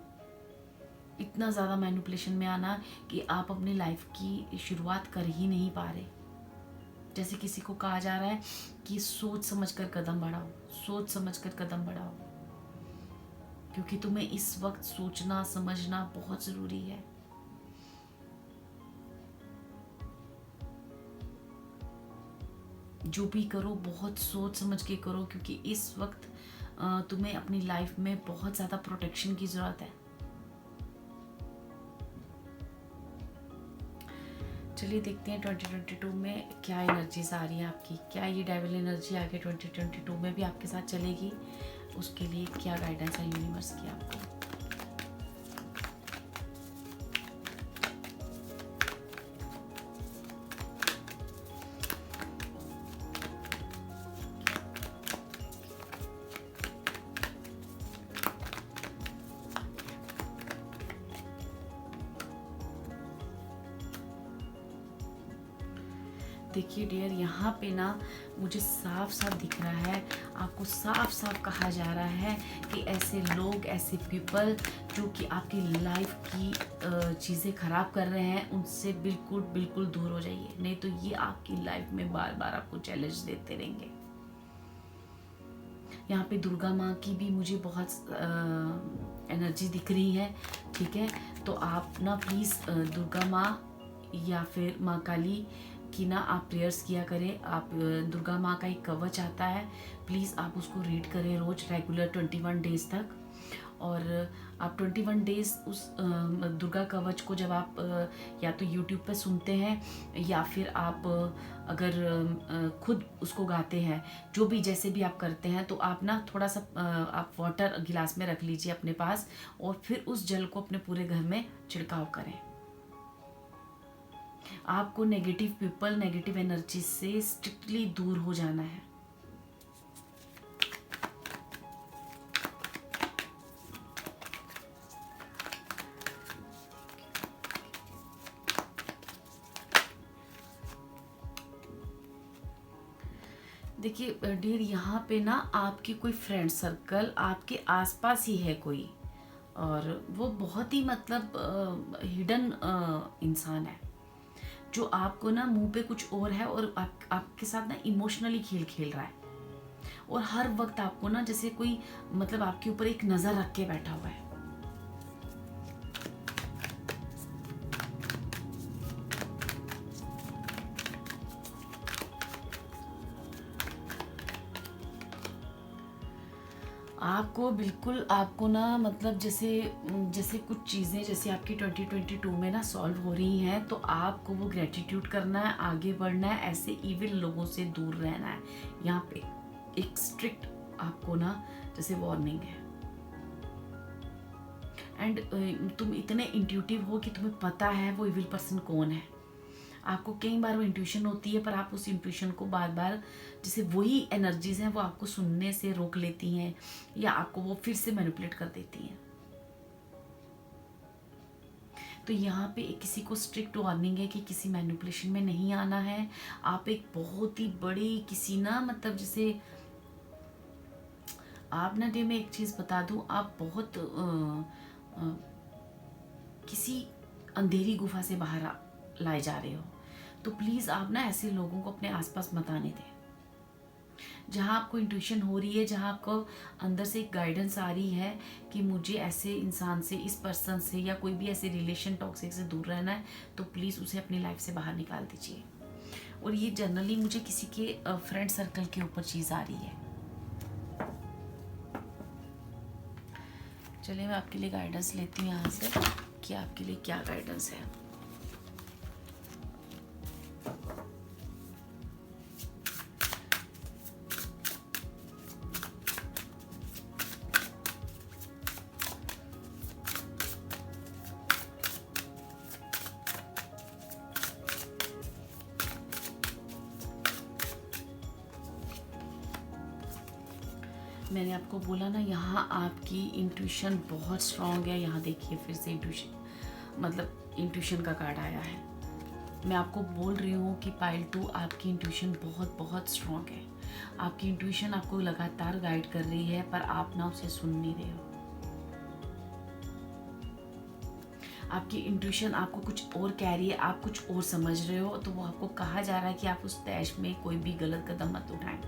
इतना ज़्यादा मैनिपुलेशन में आना कि आप अपनी लाइफ की शुरुआत कर ही नहीं पा रहे। जैसे किसी को कहा जा रहा है कि सोच समझकर कदम बढ़ाओ, सोच समझकर कदम बढ़ाओ, क्योंकि तुम्हें इस वक्त सोचना समझना बहुत ज़रूरी है। जो भी करो बहुत सोच समझ के करो, क्योंकि इस वक्त तुम्हें अपनी लाइफ में बहुत ज़्यादा प्रोटेक्शन की ज़रूरत है। चलिए देखते हैं 2022 में क्या एनर्जीज आ रही है आपकी। क्या ये डेविल एनर्जी आगे 2022 में भी आपके साथ चलेगी? उसके लिए क्या गाइडेंस है यूनिवर्स की आपको? देखिए डियर, यहाँ पे ना मुझे साफ साफ दिख रहा है, आपको साफ साफ कहा जा रहा है कि ऐसे लोग, ऐसे पीपल जो कि आपकी लाइफ की चीज़ें ख़राब कर रहे हैं, उनसे बिल्कुल बिल्कुल दूर हो जाइए, नहीं तो ये आपकी लाइफ में बार बार आपको चैलेंज देते रहेंगे। यहाँ पे दुर्गा माँ की भी मुझे बहुत एनर्जी दिख रही है, ठीक है। तो आप ना प्लीज़ दुर्गा माँ या फिर माँ काली की ना आप प्रेयर्स किया करें। आप दुर्गा माँ का एक कवच आता है, प्लीज़ आप उसको रीड करें रोज़ रेगुलर 21 डेज़ तक। और आप 21 डेज़ उस दुर्गा कवच को जब आप या तो यूट्यूब पे सुनते हैं या फिर आप अगर खुद उसको गाते हैं, जो भी जैसे भी आप करते हैं, तो आप ना थोड़ा सा आप वाटर गिलास में रख लीजिए अपने पास और फिर उस जल को अपने पूरे घर में छिड़काव करें। आपको नेगेटिव पीपल, नेगेटिव एनर्जी से स्ट्रिक्टली दूर हो जाना है। देखिए डियर, यहाँ पे ना आपकी कोई फ्रेंड सर्कल आपके आसपास ही है कोई, और वो बहुत ही मतलब हिडन इंसान है। जो आपको ना मुंह पे कुछ और है और आपके साथ ना इमोशनली खेल खेल रहा है, और हर वक्त आपको ना जैसे कोई मतलब आपके ऊपर एक नज़र रख के बैठा हुआ है। आपको बिल्कुल आपको ना मतलब जैसे जैसे कुछ चीज़ें जैसे आपकी 2022 में ना सॉल्व हो रही हैं, तो आपको वो ग्रेटिट्यूड करना है, आगे बढ़ना है, ऐसे इविल लोगों से दूर रहना है। यहाँ पे एक स्ट्रिक्ट आपको ना जैसे वार्निंग है। एंड तुम इतने इंट्यूटिव हो कि तुम्हें पता है वो इविल पर्सन कौन है। आपको कई बार वो इंट्यूशन होती है, पर आप उस इंट्यूशन को बार बार जैसे वही एनर्जीज हैं वो आपको सुनने से रोक लेती हैं, या आपको वो फिर से मैनिपुलेट कर देती हैं। तो यहाँ पे किसी को स्ट्रिक्ट वार्निंग है कि किसी मैनिपुलेशन में नहीं आना है। आप एक बहुत ही बड़ी किसी ना मतलब जैसे आप ना, मैं एक चीज़ बता दूँ, आप बहुत किसी अंधेरी गुफा से बाहर लाए जा रहे हो। तो प्लीज़ आप ना ऐसे लोगों को अपने आसपास मत आने दें। जहाँ आपको इंट्यूशन हो रही है, जहाँ आपको अंदर से एक गाइडेंस आ रही है कि मुझे ऐसे इंसान से, इस पर्सन से या कोई भी ऐसे रिलेशन टॉक्सिक से दूर रहना है, तो प्लीज़ उसे अपनी लाइफ से बाहर निकाल दीजिए। और ये जनरली मुझे किसी के फ्रेंड सर्कल के ऊपर चीज़ आ रही है। चलिए मैं आपके लिए गाइडेंस लेती हूँ यहाँ से कि आपके लिए क्या गाइडेंस है। मैंने आपको बोला ना, यहाँ आपकी इंट्यूशन बहुत स्ट्रांग है। यहाँ देखिए फिर से इंट्यूशन मतलब इंट्यूशन का कार्ड आया है। मैं आपको बोल रही हूँ कि पाइल 2 आपकी इंट्यूशन बहुत बहुत स्ट्रांग है। आपकी इंट्यूशन आपको लगातार गाइड कर रही है, पर आप ना उसे सुन नहीं रहे हो। आपकी इंट्यूशन आपको कुछ और कह रही है, आप कुछ और समझ रहे हो। तो वो आपको कहा जा रहा है कि आप उस तैश में कोई भी गलत कदम मत उठाएं।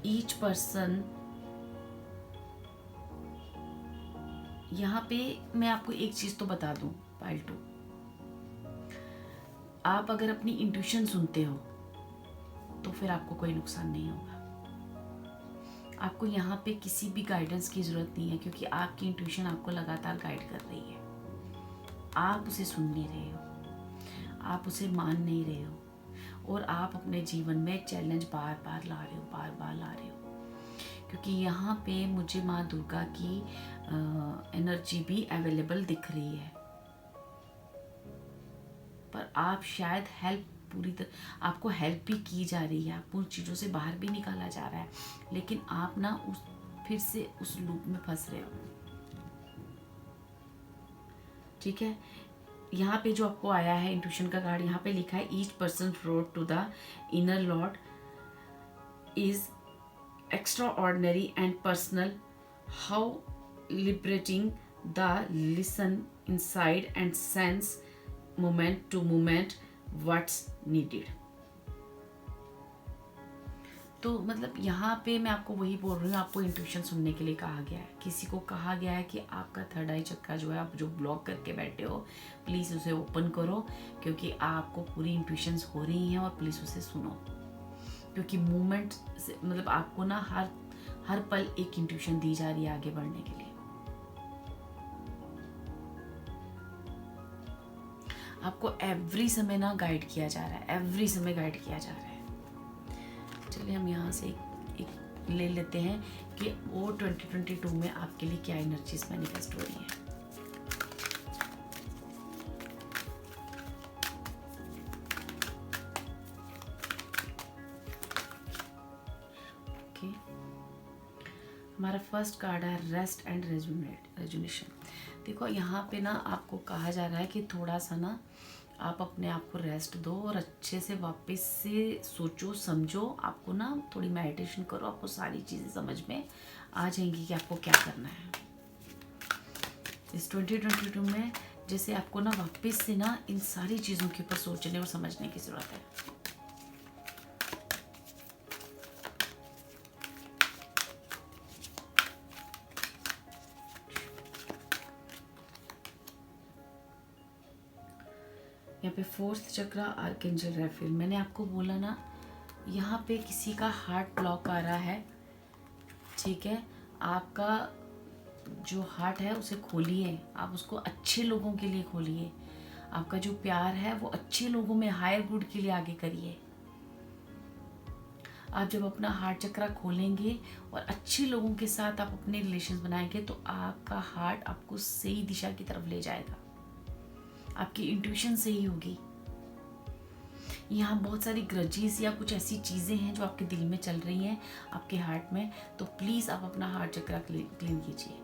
ईच पर्सन, यहाँ पे मैं आपको एक चीज़ तो बता दूं पाइल 2, आप अगर अपनी इंट्यूशन सुनते हो तो फिर आपको कोई नुकसान नहीं होगा। आपको यहाँ पे किसी भी गाइडेंस की ज़रूरत नहीं है, क्योंकि आपकी इंट्यूशन आपको लगातार गाइड कर रही है। आप उसे सुन नहीं रहे हो, आप उसे मान नहीं रहे हो, और आप अपने जीवन में चैलेंज बार बार ला रहे हो, बार बार ला रहे हो। क्योंकि यहाँ पे मुझे माँ दुर्गा की एनर्जी भी अवेलेबल दिख रही है, पर आप शायद हेल्प पूरी तरह आपको हेल्प भी की जा रही है, आपको उन चीज़ों से बाहर भी निकाला जा रहा है, लेकिन आप ना उस फिर से उस लूप में फंस रहे हो। ठीक है, यहाँ पे जो आपको आया है इंट्यूशन का कार्ड, यहाँ पे लिखा है each person road to the inner lord is extraordinary and personal, how liberating the listen inside and sense moment to moment what's needed। तो मतलब यहाँ पे मैं आपको वही बोल रही हूँ, आपको इंट्यूशन सुनने के लिए कहा गया है। किसी को कहा गया है कि आपका थर्ड आई चक्का जो है, आप जो ब्लॉक करके बैठे हो, प्लीज़ उसे ओपन करो, क्योंकि आपको पूरी इंट्यूशंस हो रही हैं, और प्लीज़ उसे सुनो। क्योंकि मूवमेंट से मतलब आपको ना हर पल एक इंट्यूशन दी जा रही है आगे बढ़ने के लिए। आपको एवरी समय ना गाइड किया जा रहा है, एवरी समय गाइड किया जा रहा है। चलिए हम यहाँ से एक ले लेते हैं कि वो 2022 में आपके लिए क्या एनर्जीज मैनिफेस्ट हो रही हैं। हमारा फर्स्ट कार्ड है रेस्ट एंड रेजुनेशन। देखो यहाँ पे ना आपको कहा जा रहा है कि थोड़ा सा ना आप अपने आप को रेस्ट दो, और अच्छे से वापस से सोचो समझो। आपको ना थोड़ी मेडिटेशन करो, आपको सारी चीज़ें समझ में आ जाएंगी कि आपको क्या करना है। इस 2022 में जैसे आपको ना वापस से ना इन सारी चीज़ों के ऊपर सोचने और समझने की ज़रूरत है। यहाँ पे फोर्थ चक्रा आर्कएंजल राफेल, मैंने आपको बोला ना यहाँ पे किसी का हार्ट ब्लॉक आ रहा है, ठीक है। आपका जो हार्ट है उसे खोलिए, आप उसको अच्छे लोगों के लिए खोलिए। आपका जो प्यार है वो अच्छे लोगों में, हायर गुड के लिए आगे करिए। आप जब अपना हार्ट चक्रा खोलेंगे और अच्छे लोगों के साथ आप अपने रिलेशन बनाएंगे तो आपका हार्ट आपको सही दिशा की तरफ ले जाएगा। आपकी इंट्यूशन सही होगी। यहाँ बहुत सारी ग्रजेस या कुछ ऐसी चीज़ें हैं जो आपके दिल में चल रही हैं, आपके हार्ट में, तो प्लीज़ आप अपना हार्ट चक्रा क्लीन कीजिए।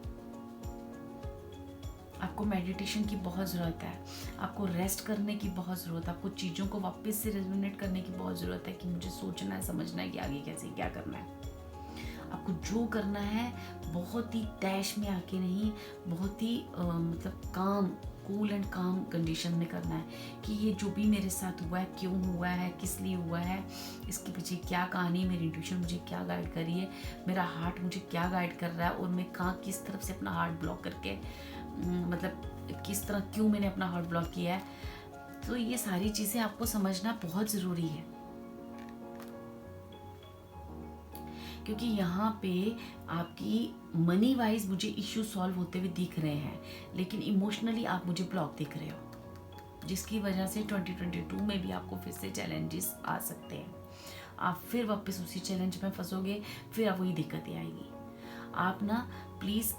आपको मेडिटेशन की बहुत ज़रूरत है, आपको रेस्ट करने की बहुत ज़रूरत है, आपको चीज़ों को वापस से रेजोनेट करने की बहुत ज़रूरत है कि मुझे सोचना है, समझना है कि आगे कैसे क्या करना है। आपको जो करना है बहुत ही डैश में आके नहीं, बहुत ही मतलब काम, कूल एंड काम कंडीशन में करना है कि ये जो भी मेरे साथ हुआ है, क्यों हुआ है, किस लिए हुआ है, इसके पीछे क्या कहानी है, मेरी इंट्यूशन मुझे क्या गाइड कर रही है, मेरा हार्ट मुझे क्या गाइड कर रहा है, और मैं कहाँ किस तरफ से अपना हार्ट ब्लॉक करके मतलब किस तरह, क्यों मैंने अपना हार्ट ब्लॉक किया है। तो ये सारी चीज़ें आपको समझना बहुत ज़रूरी है, क्योंकि यहाँ पे आपकी मनी वाइज मुझे इश्यू सॉल्व होते हुए दिख रहे हैं, लेकिन इमोशनली आप मुझे ब्लॉक दिख रहे हो, जिसकी वजह से 2022 में भी आपको फिर से चैलेंजेस आ सकते हैं। आप फिर वापस उसी चैलेंज में फंसोगे, फिर आप वही दिक्कतें आएगी। आप ना प्लीज़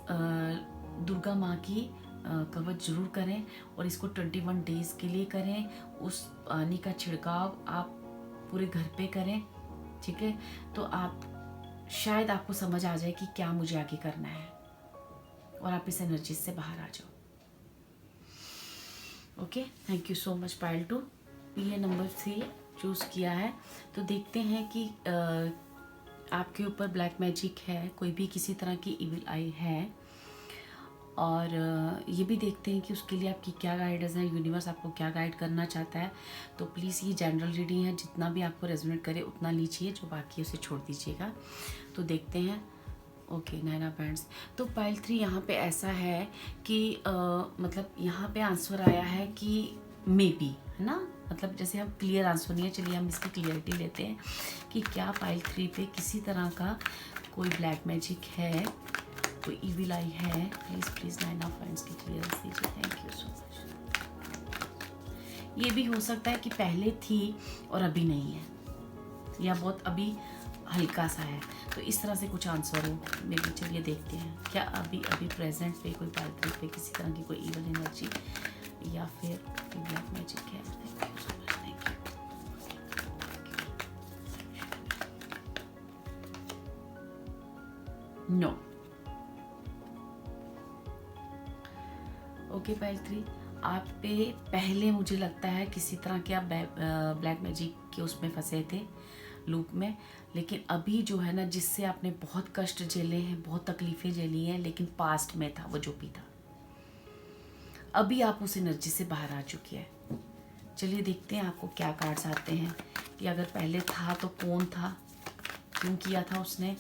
दुर्गा माँ की कवच जरूर करें, और इसको 21 डेज़ के लिए करें। उस पानी का छिड़काव आप पूरे घर पे करें, ठीक है। तो आप शायद आपको समझ आ जाए कि क्या मुझे आगे करना है, और आप इस एनर्जी से बाहर आ जाओ। Okay, thank you so much pile two. ये नंबर 3 चूज़ किया है, तो देखते हैं कि आपके ऊपर ब्लैक मैजिक है, कोई भी किसी तरह की इविल आई है, और ये भी देखते हैं कि उसके लिए आपकी क्या गाइडेंस है, यूनिवर्स आपको क्या गाइड करना चाहता है। तो प्लीज़ ये जनरल रीडिंग है, जितना भी आपको रेजोनेट करे उतना लीजिए, जो बाकी है उसे छोड़ दीजिएगा। तो देखते हैं। Okay, 9 of bands. तो पाइल 3 यहाँ पे ऐसा है कि मतलब यहाँ पे आंसर आया है कि मे बी, है ना, मतलब जैसे हम क्लियर आंसर नहीं है, चलिए हम इसकी क्लियरिटी लेते हैं कि क्या पाइल 3 पे किसी तरह का कोई ब्लैक मैजिक है, कोई इविल आई है। प्लीज़ प्लीज़ 9 ऑफ बैंड्स की क्लियरेंस दीजिए, थैंक यू सो मच। ये भी हो सकता है कि पहले थी और अभी नहीं है, या बहुत अभी हल्का सा है, तो इस तरह से कुछ आंसर हो मे बी। चलिए देखते हैं क्या अभी अभी प्रेजेंट पे कोई पार्टी पे किसी तरह की कोई इवल एनर्जी या फिर ब्लैक मैजिक है। Thank you so much, thank you. No. Okay pile 3, आप पे पहले मुझे लगता है किसी तरह के आप ब्लैक मैजिक के उसमें फंसे थे, लूप में, लेकिन अभी जो है ना, जिससे आपने बहुत कष्ट झेले हैं, बहुत तकलीफ़ें झेली हैं, लेकिन पास्ट में था वो जो भी था, अभी आप उस एनर्जी से बाहर आ चुकी है। चलिए देखते हैं आपको क्या कार्ड्स आते हैं कि अगर पहले था तो कौन था, क्यों किया था उसने,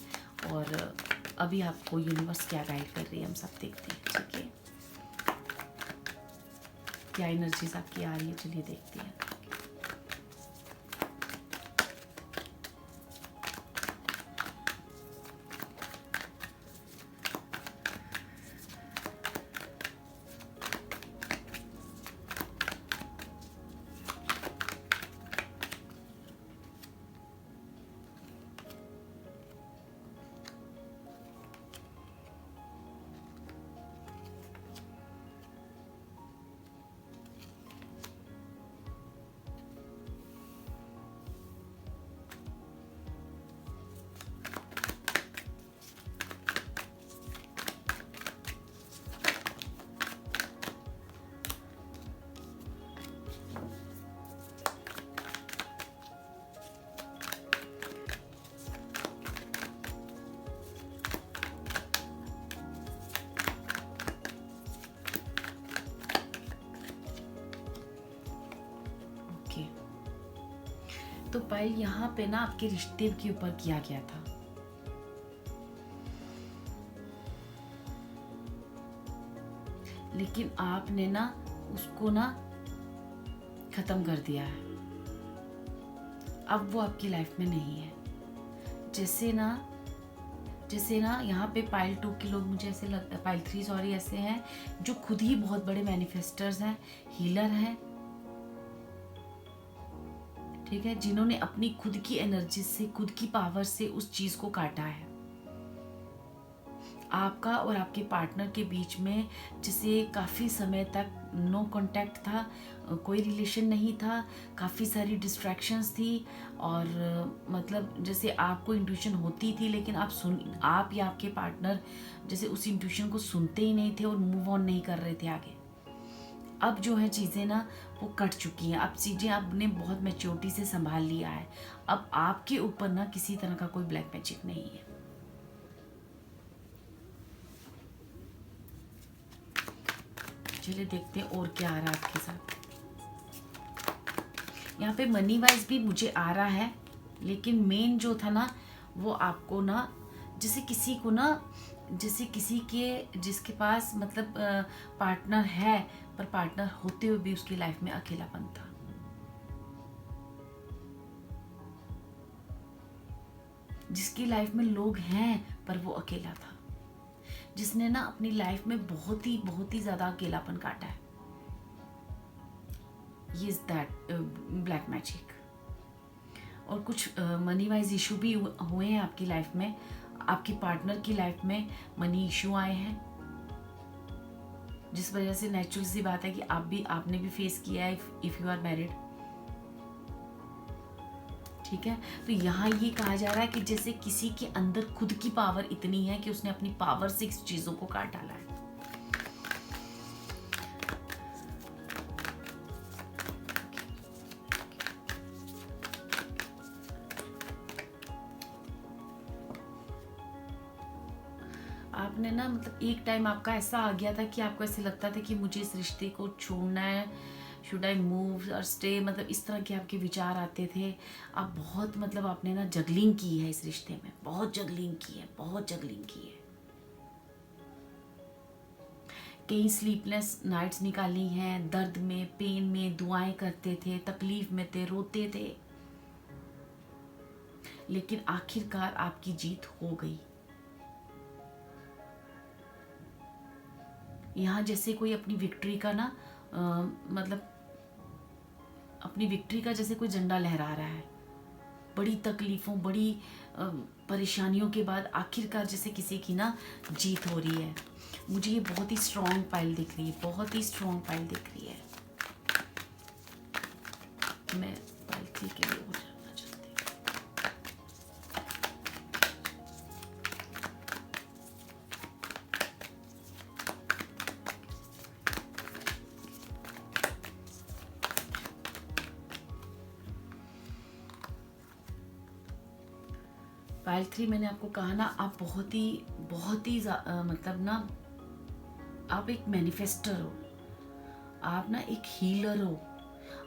और अभी आपको यूनिवर्स क्या गाइड कर रही है, हम सब देखते हैं, ठीक है। क्या एनर्जीज आपकी आ रही है, चलिए देखते हैं। तो पायल यहाँ पे ना आपके रिश्ते के ऊपर किया गया था। लेकिन आपने ना उसको ना खत्म कर दिया है। अब वो आपकी लाइफ में नहीं है। जैसे ना यहाँ पे पाइल 2 के लोग मुझे ऐसे लगता है, पाइल 3 सॉरी, ऐसे हैं जो खुद ही बहुत बड़े मैनिफेस्टर्स हैं, हीलर हैं, ठीक है, जिन्होंने अपनी खुद की एनर्जी से, खुद की पावर से उस चीज को काटा है। आपका और आपके पार्टनर के बीच में जैसे काफ़ी समय तक नो कांटेक्ट था, कोई रिलेशन नहीं था, काफ़ी सारी डिस्ट्रैक्शंस थी, और मतलब जैसे आपको इंट्यूशन होती थी लेकिन आप या आपके पार्टनर जैसे उस इंट्यूशन को सुनते ही नहीं थे और मूव ऑन नहीं कर रहे थे आगे। अब जो है चीज़ें ना वो कट चुकी हैं। अब चीज़ें आपने बहुत मैच्योरिटी से संभाल लिया है। अब आपके ऊपर ना किसी तरह का कोई ब्लैक मैजिक नहीं है। चलिए देखते हैं और क्या आ रहा है आपके साथ। यहाँ पे मनी वाइज भी मुझे आ रहा है, लेकिन मेन जो था ना वो आपको ना जैसे किसी को ना, जैसे किसी के जिसके पास मतलब पार्टनर है, पर पार्टनर होते हुए भी उसकी लाइफ में अकेलापन था। जिसकी लाइफ में लोग हैं पर वो अकेला था, जिसने ना अपनी लाइफ में बहुत ही ज्यादा अकेलापन काटा है। ये इज दैट ब्लैक मैजिक। और कुछ मनी वाइज इशू भी हुए हैं आपकी लाइफ में। आपकी पार्टनर की लाइफ में मनी इशू आए हैं, जिस वजह से नेचुरल सी बात है कि आपने भी फेस किया है इफ यू आर मैरिड, ठीक है। तो यहाँ ये कहा जा रहा है कि जैसे किसी के अंदर खुद की पावर इतनी है कि उसने अपनी पावर से इस चीजों को काट डाला है। आपने ना मतलब एक टाइम आपका ऐसा आ गया था कि आपको ऐसे लगता था कि मुझे इस रिश्ते को छोड़ना है, शुड आई मूव और स्टे, मतलब इस तरह के आपके विचार आते थे। आप बहुत मतलब आपने ना जगलिंग की है इस रिश्ते में, बहुत जगलिंग की है, बहुत जगलिंग की है। कई स्लीपलेस नाइट्स निकाली हैं, दर्द में, पेन में, दुआएं करते थे, तकलीफ में थे, रोते थे, लेकिन आखिरकार आपकी जीत हो गई। यहाँ जैसे कोई अपनी विक्ट्री का ना मतलब अपनी विक्ट्री का जैसे कोई झंडा लहरा रहा है, बड़ी तकलीफों, बड़ी परेशानियों के बाद आखिरकार जैसे किसी की ना जीत हो रही है। मुझे ये बहुत ही स्ट्रॉन्ग फाइल दिख रही है, बहुत ही स्ट्रॉन्ग फाइल दिख रही है। मैं फाइल 3 के लिए हो जाना चाहती हूँ। फाइल 3 मैंने आपको कहा ना, आप बहुत ही मतलब ना आप एक मैनिफेस्टर हो, आप ना एक हीलर हो।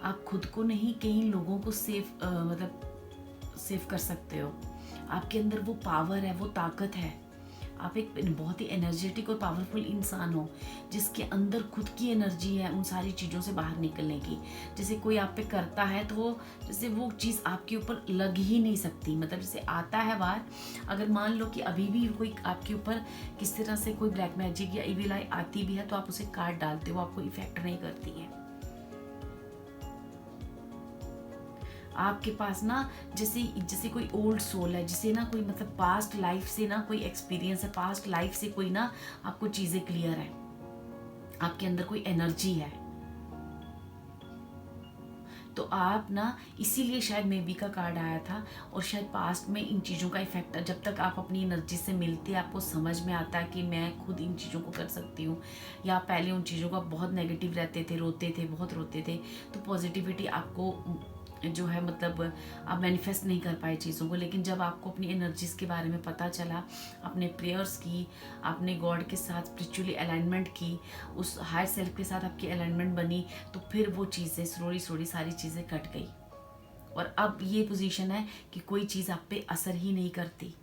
आप खुद को नहीं, कई लोगों को मतलब सेव कर सकते हो। आपके अंदर वो पावर है, वो ताकत है। आप एक बहुत ही एनर्जेटिक और पावरफुल इंसान हो, जिसके अंदर खुद की एनर्जी है उन सारी चीज़ों से बाहर निकलने की। जैसे कोई आप पे करता है तो जैसे वो चीज़ आपके ऊपर लग ही नहीं सकती, मतलब जैसे आता है बाहर। अगर मान लो कि अभी भी कोई आपके ऊपर किस तरह से कोई ब्लैक मैजिक या इविल आई आती भी है तो आप उसे काट डालते हो, आपको इफेक्ट नहीं करती है। आपके पास ना जैसे कोई ओल्ड सोल है, जिसे ना कोई मतलब पास्ट लाइफ से ना कोई एक्सपीरियंस है, पास्ट लाइफ से कोई ना आपको चीजें क्लियर है, आपके अंदर कोई एनर्जी है। तो आप ना इसीलिए शायद मे बी का कार्ड आया था, और शायद पास्ट में इन चीज़ों का इफेक्ट, जब तक आप अपनी एनर्जी से मिलते आपको समझ में आता है कि मैं खुद इन चीज़ों को कर सकती हूँ, या पहले उन चीज़ों का बहुत नेगेटिव रहते थे, रोते थे, बहुत रोते थे, तो पॉजिटिविटी आपको जो है मतलब आप मैनिफेस्ट नहीं कर पाए चीज़ों को। लेकिन जब आपको अपनी एनर्जीज के बारे में पता चला, अपने प्रेयर्स की, आपने गॉड के साथ स्पिरिचुअली अलाइनमेंट की, उस हायर सेल्फ के साथ आपकी अलाइनमेंट बनी, तो फिर वो चीज़ें स्लोली सारी चीज़ें कट गई और अब ये पोजीशन है कि कोई चीज़ आप पे असर ही नहीं करती।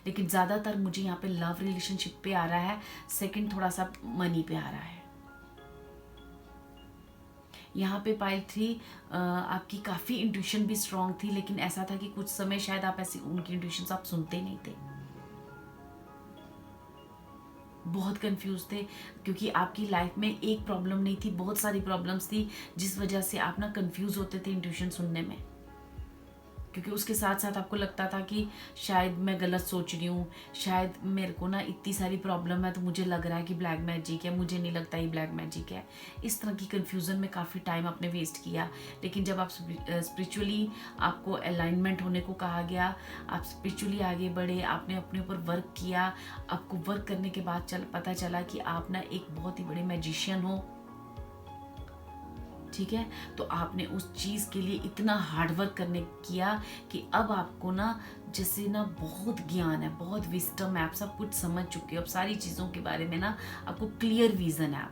लेकिन ज़्यादातर मुझे यहाँ पे लव रिलेशनशिप पे आ रहा है, सेकंड थोड़ा सा मनी पे आ रहा है। यहाँ पे पाइल 3 आपकी काफ़ी इंट्यूशन भी स्ट्रांग थी, लेकिन ऐसा था कि कुछ समय शायद आप ऐसी उनकी इंट्यूशन आप सुनते नहीं थे, बहुत कंफ्यूज थे, क्योंकि आपकी लाइफ में एक प्रॉब्लम नहीं थी, बहुत सारी प्रॉब्लम्स थी, जिस वजह से आप ना कंफ्यूज होते थे इंट्यूशन सुनने में। क्योंकि उसके साथ साथ आपको लगता था कि शायद मैं गलत सोच रही हूँ, शायद मेरे को ना इतनी सारी प्रॉब्लम है तो मुझे लग रहा है कि ब्लैक मैजिक है, मुझे नहीं लगता ये ब्लैक मैजिक है। इस तरह की कन्फ्यूज़न में काफ़ी टाइम आपने वेस्ट किया। लेकिन जब आप स्पिरिचुअली आपको अलाइनमेंट होने को कहा गया, आप स्पिरिचुअली आगे बढ़े, आपने अपने ऊपर वर्क किया, आपको वर्क करने के बाद पता चला कि आप ना एक बहुत ही बड़े मैजिशियन हो, ठीक है। तो आपने उस चीज़ के लिए इतना हार्डवर्क करने किया कि अब आपको ना जैसे ना बहुत ज्ञान है, बहुत विस्डम है, आप सब कुछ समझ चुके हो, अब सारी चीज़ों के बारे में ना आपको क्लियर विजन है।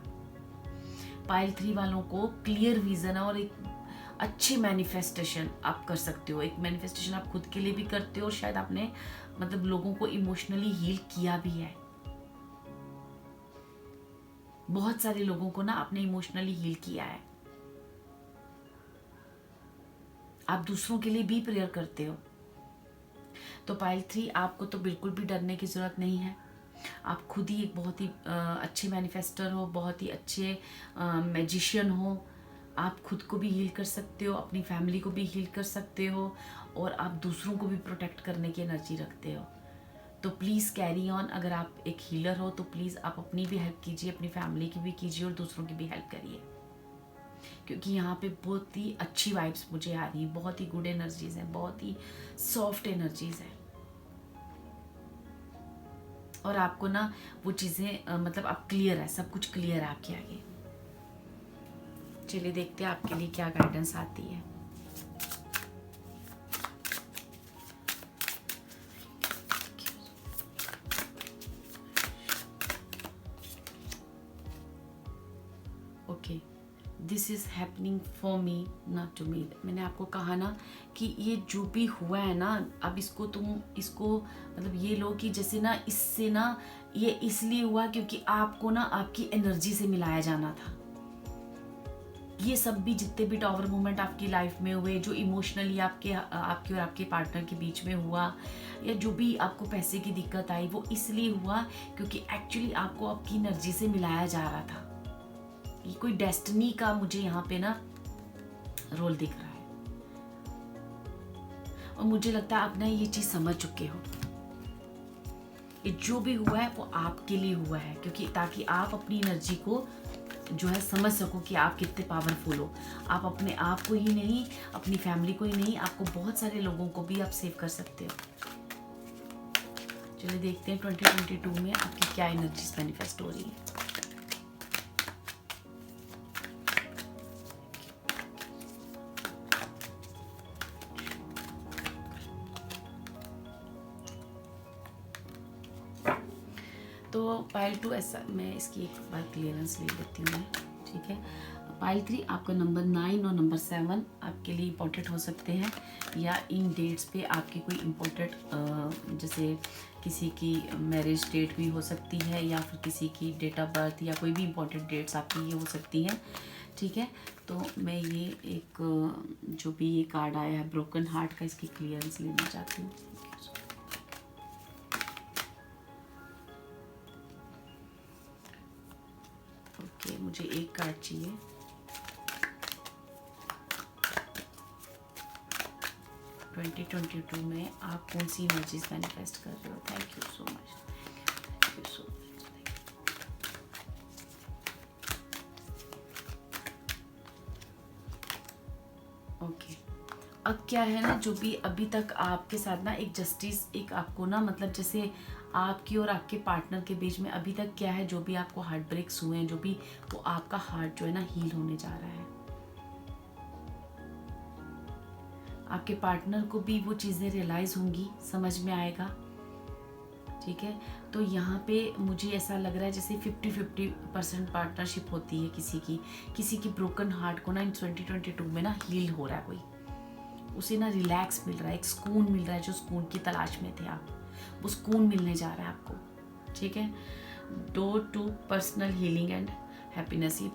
पाइल 3 वालों को क्लियर विजन है और एक अच्छी मैनिफेस्टेशन आप कर सकते हो। एक मैनिफेस्टेशन आप खुद के लिए भी करते हो और शायद आपने मतलब लोगों को इमोशनली हील किया भी है। बहुत सारे लोगों को ना आपने इमोशनली हील किया है। आप दूसरों के लिए भी प्रेयर करते हो। तो पाइल 3 आपको तो बिल्कुल भी डरने की ज़रूरत नहीं है। आप खुद ही एक बहुत ही अच्छे मैनिफेस्टर हो, बहुत ही अच्छे मैजिशियन हो। आप खुद को भी हील कर सकते हो, अपनी फैमिली को भी हील कर सकते हो, और आप दूसरों को भी प्रोटेक्ट करने की एनर्जी रखते हो। तो प्लीज़ कैरी ऑन। अगर आप एक हीलर हो तो प्लीज़ आप अपनी भी हेल्प कीजिए, अपनी फैमिली की भी कीजिए और दूसरों की भी हेल्प करिए, क्योंकि यहाँ पे बहुत ही अच्छी वाइब्स मुझे आ रही हैं, बहुत ही गुड एनर्जीज हैं, बहुत ही सॉफ्ट एनर्जीज हैं। और आपको ना वो चीज़ें मतलब आप क्लियर है, सब कुछ क्लियर है आपके आगे। चलिए देखते हैं आपके लिए क्या गाइडेंस आती है। Okay, this is happening for me not to me. मैंने आपको कहा ना कि ये जो भी हुआ है ना, अब इसको मतलब ये लो कि जैसे ना इससे ना ये इसलिए हुआ क्योंकि आपको ना आपकी एनर्जी से मिलाया जाना था। ये सब भी जितने भी टॉवर मोमेंट आपकी लाइफ में हुए, जो इमोशनली आपके और आपके पार्टनर के बीच में हुआ, या जो भी आपको पैसे की दिक्कत आई, वो इसलिए हुआ क्योंकि एक्चुअली आपको आपकी एनर्जी से मिलाया जा रहा था। ये कोई डेस्टिनी का मुझे यहाँ पे ना रोल दिख रहा है, और मुझे लगता है आप ना ये चीज़ समझ चुके हो। ये जो भी हुआ है वो आपके लिए हुआ है, क्योंकि ताकि आप अपनी एनर्जी को जो है समझ सको कि आप कितने पावरफुल हो। आप अपने आप को ही नहीं, अपनी फैमिली को ही नहीं, आपको बहुत सारे लोगों को भी आप सेव कर सकते हो। चलिए देखते हैं 2022 में आपकी क्या एनर्जीज मैनिफेस्ट हो रही है। तो पाइल 2 ऐसा, मैं इसकी एक बार क्लियरेंस ले लेती हूँ मैं, ठीक है। पाइल 3 आपका नंबर 9 और नंबर 7 आपके लिए इम्पोर्टेंट हो सकते हैं, या इन डेट्स पे आपकी कोई इम्पोर्टेंट जैसे किसी की मैरिज डेट भी हो सकती है, या फिर किसी की डेट ऑफ बर्थ, या कोई भी इम्पोर्टेंट डेट्स आपकी ये हो सकती हैं, ठीक है। तो मैं ये एक जो भी ये कार्ड आया है ब्रोकन हार्ट का, इसकी क्लियरेंस लेना चाहती हूँ। ओके, मुझे एक कार्ड चाहिए। ट्वेंटी 2022 में आप कौन सी एनर्जीज मैनिफेस्ट कर रहे हो। Thank you so much, thank you so much. Okay, अब क्या है ना, जो भी अभी तक आपके साथ ना एक जस्टिस, एक आपको ना मतलब जैसे आपकी और आपके पार्टनर के बीच में अभी तक क्या है, जो भी आपको हार्ट ब्रेक्स हुए हैं, जो भी, वो आपका हार्ट जो है ना हील होने जा रहा है। आपके पार्टनर को भी वो चीज़ें रियलाइज़ होंगी, समझ में आएगा, ठीक है। तो यहाँ पे मुझे ऐसा लग रहा है जैसे 50-50% पार्टनरशिप होती है किसी की ब्रोकन हार्ट को ना इन 2022 में ना हील हो रहा है कोई, उसे ना रिलैक्स मिल रहा है, एक सुकून मिल रहा है, जो सुकून की तलाश में थे आप, वो सुकून मिलने जा रहा है आपको। ठीक है। Door to personal healing and happiness, ये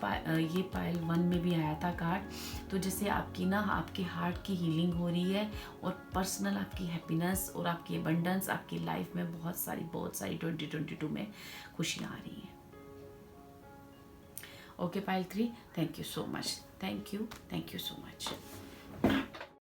पाइल 1 में भी आया था कार्ड। तो जैसे आपकी ना आपके हार्ट की हीलिंग हो रही है और पर्सनल आपकी हैप्पीनेस और आपकी अबंडेंस, आपकी लाइफ में बहुत सारी 2022 में खुशियाँ आ रही हैं। Okay pile 3, thank you so much, thank you so much.